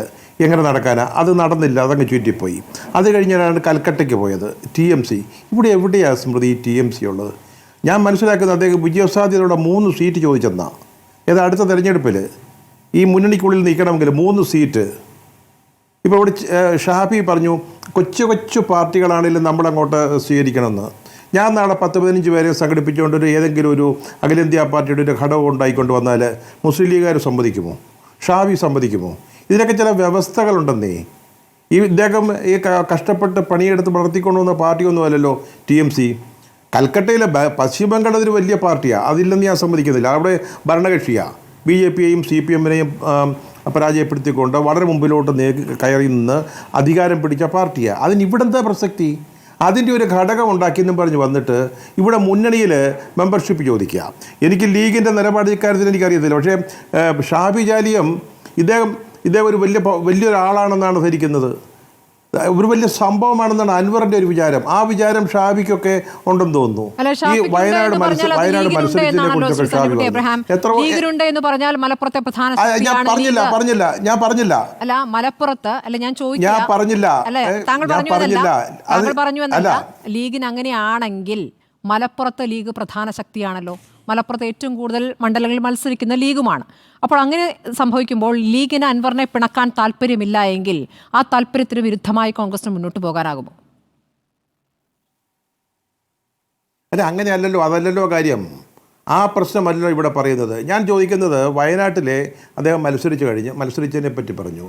എങ്ങനെ നടക്കാനാണ്? അത് നടന്നില്ല, അതങ്ങ് ചുറ്റിപ്പോയി. അത് കഴിഞ്ഞാലാണ് കൽക്കട്ടയ്ക്ക് പോയത് TMC. ഇവിടെ എവിടെയാണ് സ്മൃതി TMC ഉള്ളത്? ഞാൻ മനസ്സിലാക്കുന്നത് അദ്ദേഹം വിജയസാധ്യതയുടെ 3 സീറ്റ് ചോദിച്ചെന്നാണ്. ഏതാ അടുത്ത തെരഞ്ഞെടുപ്പിൽ ഈ മുന്നണിക്കുള്ളിൽ നിൽക്കണമെങ്കിൽ 3 സീറ്റ്. ഇപ്പോൾ ഇവിടെ ഷാഫി പറഞ്ഞു കൊച്ചു പാർട്ടികളാണെങ്കിലും നമ്മളങ്ങോട്ട് സ്വീകരിക്കണമെന്ന്. ഞാൻ നാളെ 10-15 പേരെ സംഘടിപ്പിച്ചുകൊണ്ട് ഏതെങ്കിലും ഒരു അഖിലേന്ത്യാ പാർട്ടിയുടെ ഒരു ഘടകം ഉണ്ടായിക്കൊണ്ട് വന്നാൽ മുസ്ലിം ലീഗുകാർ സമ്മതിക്കുമോ? ഷാഫി സമ്മതിക്കുമോ? ഇതിനൊക്കെ ചില വ്യവസ്ഥകളുണ്ടെന്നേ. ഇദ്ദേഹം ഈ കഷ്ടപ്പെട്ട് പണിയെടുത്ത് വളർത്തിക്കൊണ്ടുവന്ന പാർട്ടിയൊന്നും അല്ലല്ലോ TMC. കൽക്കട്ടയിലെ പശ്ചിമ ബംഗാൾ ഒരു വലിയ പാർട്ടിയാണ്, അതില്ലെന്ന് ഞാൻ സമ്മതിക്കുന്നില്ല. അവിടെ ഭരണകക്ഷിയാണ്. BJP-യെയും CPM-നെയും പരാജയപ്പെടുത്തിക്കൊണ്ട് വളരെ മുമ്പിലോട്ട് കയറി നിന്ന് അധികാരം പിടിച്ച പാർട്ടിയാണ്. അതിന് ഇവിടെന്താ പ്രസക്തി? അതിൻ്റെ ഒരു ഘടകം ഉണ്ടാക്കിയെന്നും പറഞ്ഞ് വന്നിട്ട് ഇവിടെ മുന്നണിയിൽ മെമ്പർഷിപ്പ് ചോദിക്കുക. എനിക്ക് ലീഗിൻ്റെ നിലപാട് ഇക്കാര്യത്തിൽ എനിക്കറിയത്തില്ല. പക്ഷേ ഷാഫി ചാലിയം ഇദ്ദേഹം ഒരു വലിയൊരാളാണെന്നാണ് ധരിക്കുന്നത്. ഒരു വലിയ സംഭവമാണെന്നാണ് അൻവറിന്റെ ഒരു വിചാരം. ആ വിചാരം ഷാഫിക്കൊക്കെ ഉണ്ടെന്ന് തോന്നുന്നു. ഈ വയനാട് മത്സരത്തിനെ കുറിച്ചൊക്കെ ഷാഫി ഞാൻ പറഞ്ഞില്ല അല്ല മലപ്പുറത്ത് അല്ല ഞാൻ പറഞ്ഞില്ല ലീഗിന് അങ്ങനെയാണെങ്കിൽ മലപ്പുറത്ത് ലീഗ് പ്രധാന ശക്തിയാണല്ലോ. മലപ്പുറത്ത് ഏറ്റവും കൂടുതൽ മണ്ഡലങ്ങളിൽ മത്സരിക്കുന്ന ലീഗുമാണ്. അപ്പോൾ അങ്ങനെ സംഭവിക്കുമ്പോൾ ലീഗിന് അൻവറിനെ പിണക്കാൻ താല്പര്യമില്ല എങ്കിൽ ആ താല്പര്യത്തിന് വിരുദ്ധമായി കോൺഗ്രസിന് മുന്നോട്ട് പോകാനാകുമോ? അല്ല, അങ്ങനെയല്ലല്ലോ, അതല്ലല്ലോ കാര്യം. ആ പ്രശ്നമല്ലല്ലോ ഇവിടെ പറയുന്നത്. ഞാൻ ചോദിക്കുന്നത് വയനാട്ടിലെ അദ്ദേഹം മത്സരിച്ചതിനെ പറ്റി പറഞ്ഞു.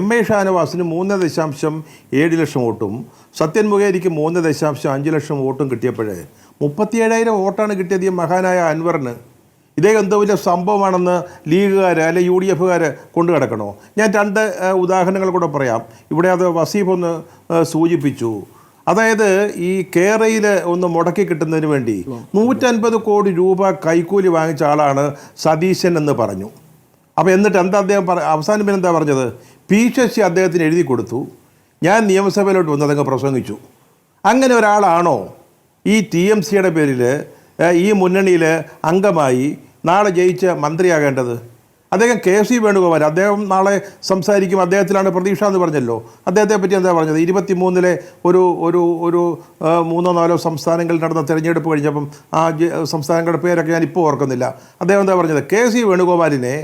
MA ഷാനവാസിന് 3.7 ലക്ഷം വോട്ടും സത്യൻ മുഖേരിക്ക് 3.5 ലക്ഷം വോട്ടും കിട്ടിയപ്പോഴേ 37,000 വോട്ടാണ് കിട്ടിയത് ഈ മഹാനായ അൻവറിന്. ഇദ്ദേഹം എന്തോ വലിയ സംഭവമാണെന്ന് ലീഗുകാർ അല്ലെ UDF-കാർ കൊണ്ടു കിടക്കണോ? ഞാൻ 2 ഉദാഹരണങ്ങൾ കൂടെ പറയാം. ഇവിടെ അത് വസീഫ് ഒന്ന് സൂചിപ്പിച്ചു. അതായത് ഈ കേരയിൽ ഒന്ന് മുടക്കി കിട്ടുന്നതിന് വേണ്ടി 150 കോടി രൂപ കൈക്കൂലി വാങ്ങിച്ച ആളാണ് സതീശൻ എന്ന് പറഞ്ഞു. അപ്പോൾ എന്നിട്ട് എന്താ അദ്ദേഹം അവസാനം പിന്നെ എന്താ പറഞ്ഞത്? പി ശശി അദ്ദേഹത്തിന് എഴുതി കൊടുത്തു, ഞാൻ നിയമസഭയിലോട്ട് വന്ന് അതങ്ങ് പ്രസംഗിച്ചു. അങ്ങനെ ഒരാളാണോ ഈ TMCയുടെ പേരിൽ ഈ മുന്നണിയിൽ അംഗമായി നാളെ ജയിച്ച് മന്ത്രിയാകേണ്ടത്? അദ്ദേഹം KC വേണുഗോപാൽ, അദ്ദേഹം നാളെ സംസാരിക്കും, അദ്ദേഹത്തിലാണ് പ്രതീക്ഷ എന്ന് പറഞ്ഞല്ലോ. അദ്ദേഹത്തെ പറ്റി എന്താ പറഞ്ഞത്? 23-ലെ ഒരു 3-4 സംസ്ഥാനങ്ങളിൽ നടന്ന തെരഞ്ഞെടുപ്പ് കഴിഞ്ഞപ്പം ആ സംസ്ഥാനങ്ങളുടെ പേരൊക്കെ ഞാൻ ഇപ്പോൾ ഓർക്കുന്നില്ല. അദ്ദേഹം എന്താ പറഞ്ഞത്? KC വേണുഗോപാലിനെ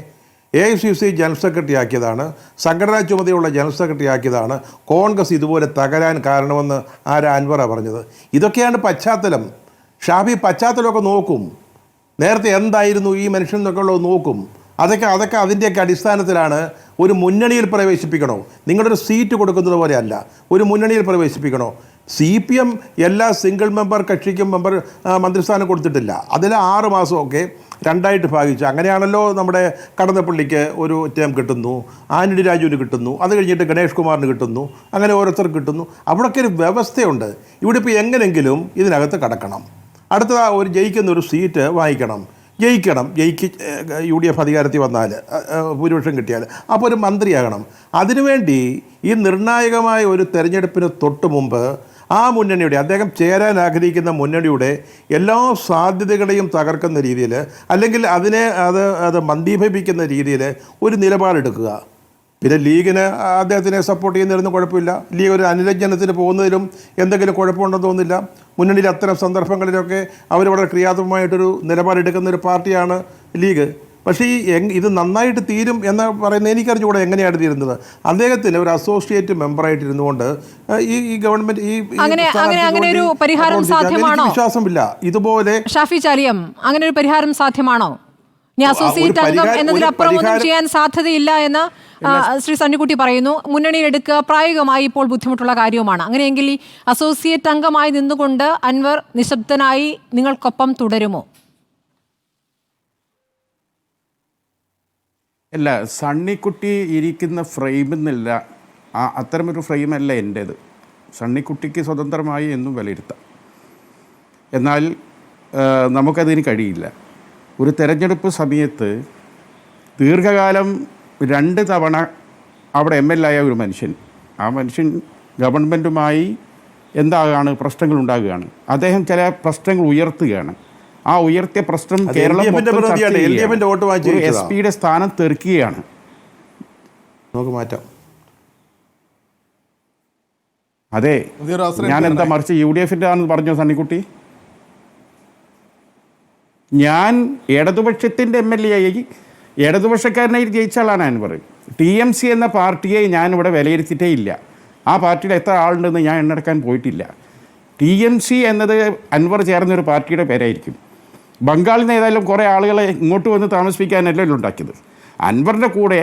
AICC ജനറൽ സെക്രട്ടറി ആക്കിയതാണ്, സംഘടനാ ചുമതലയുള്ള ജനറൽ സെക്രട്ടറി ആക്കിയതാണ് കോൺഗ്രസ് ഇതുപോലെ തകരാൻ കാരണമെന്ന് അൻവറാ പറഞ്ഞത്. ഇതൊക്കെയാണ് പശ്ചാത്തലം. ഷാഫി പശ്ചാത്തലമൊക്കെ നോക്കും, നേരത്തെ എന്തായിരുന്നു ഈ മനുഷ്യൻ എന്നൊക്കെ ഉള്ളത് നോക്കും. അതൊക്കെ അതിൻ്റെയൊക്കെ അടിസ്ഥാനത്തിലാണ് ഒരു മുന്നണിയിൽ പ്രവേശിപ്പിക്കണോ, നിങ്ങളൊരു സീറ്റ് കൊടുക്കുന്നത് പോലെയല്ല, ഒരു മുന്നണിയിൽ പ്രവേശിപ്പിക്കണോ. CPM എല്ലാ സിംഗിൾ മെമ്പർ കക്ഷിക്കും മന്ത്രിസ്ഥാനം കൊടുത്തിട്ടില്ല. അതിൽ 6 മാസമൊക്കെ 2ആയിട്ട് ഭാഗിച്ചു. അങ്ങനെയാണല്ലോ നമ്മുടെ കടന്നപ്പള്ളിക്ക് ഒരു ടേം കിട്ടുന്നു, ആന്റണി രാജുവിന് കിട്ടുന്നു, അത് കഴിഞ്ഞിട്ട് ഗണേഷ് കുമാറിന് കിട്ടുന്നു, അങ്ങനെ ഓരോരുത്തർക്ക് കിട്ടുന്നു. അവിടെയൊക്കെ ഒരു വ്യവസ്ഥയുണ്ട്. ഇവിടെ ഇപ്പോൾ എങ്ങനെങ്കിലും ഇതിനകത്ത് കടക്കണം, അടുത്ത ജയിക്കുന്ന ഒരു സീറ്റ് വാങ്ങിക്കണം, UDF അധികാരത്തിൽ വന്നാൽ ഭൂരിപക്ഷം കിട്ടിയാൽ അപ്പോൾ ഒരു മന്ത്രിയാകണം. അതിനുവേണ്ടി ഈ നിർണായകമായ ഒരു തെരഞ്ഞെടുപ്പിന് തൊട്ട് മുമ്പ് ആ മുന്നണിയുടെ, അദ്ദേഹം ചേരാൻ ആഗ്രഹിക്കുന്ന മുന്നണിയുടെ എല്ലാ സാധ്യതകളെയും തകർക്കുന്ന രീതിയിൽ, അല്ലെങ്കിൽ അത് മന്ദീഭവിക്കുന്ന രീതിയിൽ ഒരു നിലപാടെടുക്കുക. പിന്നെ ലീഗിന് അദ്ദേഹത്തിനെ സപ്പോർട്ട് ചെയ്യുന്നതിലൊന്നും കുഴപ്പമില്ല. ലീഗ് ഒരു അനുരഞ്ജനത്തിന് പോകുന്നതിലും എന്തെങ്കിലും കുഴപ്പമുണ്ടെന്ന് തോന്നുന്നില്ല. മുന്നണിയിൽ അത്തരം സന്ദർഭങ്ങളിലൊക്കെ അവർ വളരെ ക്രിയാത്മകമായിട്ടൊരു നിലപാടെടുക്കുന്ന ഒരു പാർട്ടിയാണ് ലീഗ്. പക്ഷേ ഇത് നന്നായിട്ട് തീരും എന്ന് പറയുന്നത് എനിക്കറിഞ്ഞുകൂടെ എങ്ങനെയാണ് തീരുന്നത്. അദ്ദേഹത്തിന് ഒരു അസോസിയേറ്റ് മെമ്പറായിട്ടിരുന്നുകൊണ്ട് ഈ ഗവൺമെന്റ് ഒരു പരിഹാരം സാധ്യമാണോ? വിശ്വാസമില്ല. ഇതുപോലെ ഷാഫി ചാലിയം, അങ്ങനെ ഒരു പരിഹാരം സാധ്യമാണോ? ഇനി അസോസിയേറ്റ് അംഗം എന്നതിലപ്പുറം ഒന്നും ചെയ്യാൻ സാധ്യതയില്ല എന്ന് ശ്രീ സണ്ണിക്കുട്ടി പറയുന്നു. മുന്നണിയിൽ എടുക്കുക പ്രായോഗികമായി ഇപ്പോൾ ബുദ്ധിമുട്ടുള്ള കാര്യവുമാണ്. അങ്ങനെയെങ്കിൽ ഈ അസോസിയേറ്റ് അംഗമായി നിന്നുകൊണ്ട് അൻവർ നിശബ്ദനായി നിങ്ങൾക്കൊപ്പം തുടരുമോ? അല്ല, സണ്ണിക്കുട്ടി ഇരിക്കുന്ന ഫ്രെയിമെന്നില്ല, അത്തരമൊരു ഫ്രെയിമല്ല എൻ്റേത്. സണ്ണിക്കുട്ടിക്ക് സ്വതന്ത്രമായി എന്നും വിലയിരുത്താം. എന്നാൽ നമുക്കതിന് കഴിയില്ല. ഒരു തെരഞ്ഞെടുപ്പ് സമയത്ത് ദീർഘകാലം 2 തവണ അവിടെ MLA ആയ ഒരു മനുഷ്യൻ, ആ മനുഷ്യൻ ഗവൺമെൻറ്റുമായി എന്താകാണ് പ്രശ്നങ്ങൾ ഉണ്ടാകുകയാണ്. അദ്ദേഹം ചില പ്രശ്നങ്ങൾ ഉയർത്തുകയാണ്. ആ ഉയർത്തിയ പ്രശ്നം കേരളം SP-യുടെ സ്ഥാനം തെറിക്കുകയാണ്. നമുക്ക് മാറ്റാം. അതെ, ഞാൻ എന്താ മറിച്ച് UDF-ൻ്റെ ആണെന്ന് പറഞ്ഞു സണ്ണിക്കുട്ടി. ഞാൻ ഇടതുപക്ഷത്തിൻ്റെ MLA ആയി ഇടതുപക്ഷക്കാരനായി ജയിച്ച ആളാണ് അൻവർ. TMC എന്ന പാർട്ടിയെ ഞാനിവിടെ വിലയിരുത്തിയിട്ടേ ഇല്ല. ആ പാർട്ടിയിൽ എത്ര ആളുണ്ടെന്ന് ഞാൻ എണ്ണെടുക്കാൻ പോയിട്ടില്ല. TMC എന്നത് അൻവർ ചേർന്നൊരു പാർട്ടിയുടെ പേരായിരിക്കും. ബംഗാളിൽ നിന്ന് ഏതായാലും കുറേ ആളുകളെ ഇങ്ങോട്ട് വന്ന് താമസിപ്പിക്കാനല്ലല്ലോ ഉണ്ടാക്കിയത്. അൻവറിൻ്റെ കൂടെ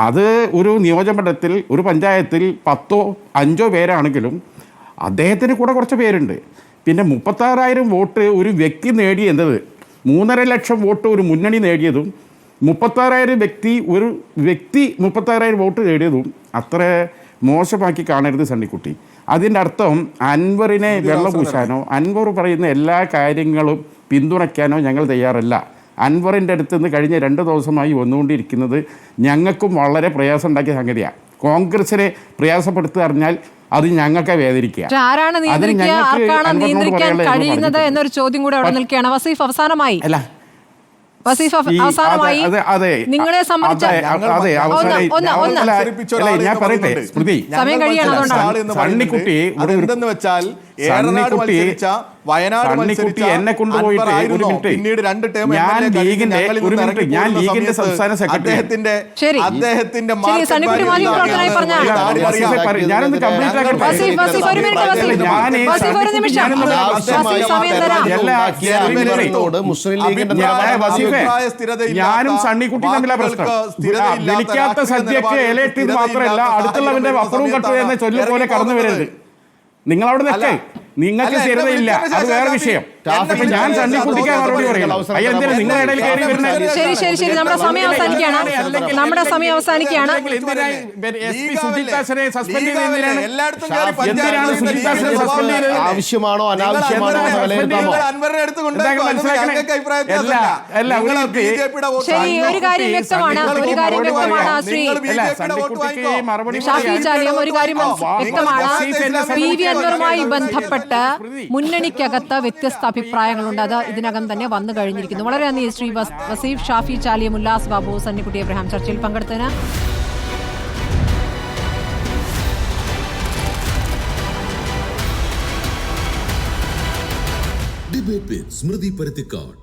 അത് ഒരു നിയോജകമണ്ഡലത്തിൽ ഒരു പഞ്ചായത്തിൽ 10 or 5 പേരാണെങ്കിലും അദ്ദേഹത്തിന് കൂടെ കുറച്ച് പേരുണ്ട്. പിന്നെ 36,000 വോട്ട് ഒരു വ്യക്തി നേടിയെന്നത് 3.5 ലക്ഷം വോട്ട് ഒരു മുന്നണി നേടിയതും 36,000 ഒരു വ്യക്തി 36,000 വോട്ട് നേടിയതും അത്ര മോശമാക്കി കാണരുത് സണ്ണിക്കുട്ടി. അതിൻ്റെ അർത്ഥം അൻവറിനെ വെള്ളപൂശാനോ അൻവർ പറയുന്ന എല്ലാ കാര്യങ്ങളും പിന്തുണയ്ക്കാനോ ഞങ്ങൾ തയ്യാറല്ല. അൻവറിൻ്റെ അടുത്ത് നിന്ന് കഴിഞ്ഞ 2 ദിവസമായി വന്നുകൊണ്ടിരിക്കുന്നത് ഞങ്ങൾക്കും വളരെ പ്രയാസം ഉണ്ടാക്കിയ സംഗതിയാണ്. കോൺഗ്രസിനെ പ്രയാസപ്പെടുത്തുക അറിഞ്ഞാൽ അത് ഞങ്ങൾക്ക് വേദനിക്കുക. ആരാണ് നിയന്ത്രിക്കാൻ കഴിയുന്നത് എന്നൊരു ചോദ്യം കൂടെ അവിടെ നിൽക്കുകയാണ്. വസീഫ്, അവസാനമായി നിങ്ങളെ സംബന്ധിച്ച് ഞാൻ പറയട്ടെ സ്മൃതി, സമയം കഴിയണം. സണ്ണിക്കുട്ടി എന്നെ കൊണ്ടുപോയിട്ട് ഒരു മിനിറ്റ്, ഞാൻ ലീഗിന്റെ സംസ്ഥാന സെക്രട്ടറി, ഞാനൊന്ന് കംപ്ലീറ്റ് ഞാനും സണ്ണിക്കുട്ടി തമ്മിലാ പ്രശ്നം. വിളിക്കാത്ത സദ്യക്ക് ഇലയിട്ടത് മാത്രമല്ല അടുത്തുള്ളവന്റെ അപ്പുറവും കട്ടു എന്ന ചൊല്ലു പോലെ കടന്നു വരരുത്. നിങ്ങളവിടെ നിൽക്കേ, നിങ്ങൾക്ക് സ്ഥിരതയില്ല, അത് വേറെ വിഷയം. അപ്പൊ ഞാൻ സണ്ണിക്കുട്ടിക്ക് മറുപടി പറയണം. അയ്യ, എന്തിനാ നിങ്ങളുടെ ഇടയിൽ കയറി വരുന്നത്? ശരി നമ്മുടെ സമയം അവസാനിക്കുകയാണ്. നമ്മുടെ സമയം അവസാനിക്കുകയാണ്. ആവശ്യമാണോ അനാവശ്യമാണോ വിലയിരുത്താമോ? ശരി, ഒരു കാര്യം വ്യക്തമാണ് ശ്രീ ഷാഫി ചാലിയം, ഒരു കാര്യം വ്യക്തമാണ്. പി വി അൻവറുമായി ബന്ധപ്പെട്ട് മുന്നണിക്കകത്ത് വ്യത്യസ്ത അഭിപ്രായങ്ങളുണ്ട്. അത് ഇതിനകം തന്നെ വന്നു കഴിഞ്ഞിരിക്കുന്നു. വളരെ നന്ദി ശ്രീ വസീഫ്, ഷാഫി ചാലിയം, ഉല്ലാസ് ബാബു, സണ്ണിക്കുട്ടി എബ്രഹാം ചർച്ചയിൽ പങ്കെടുത്തതിന്. Debate with Smriti Paruthikad.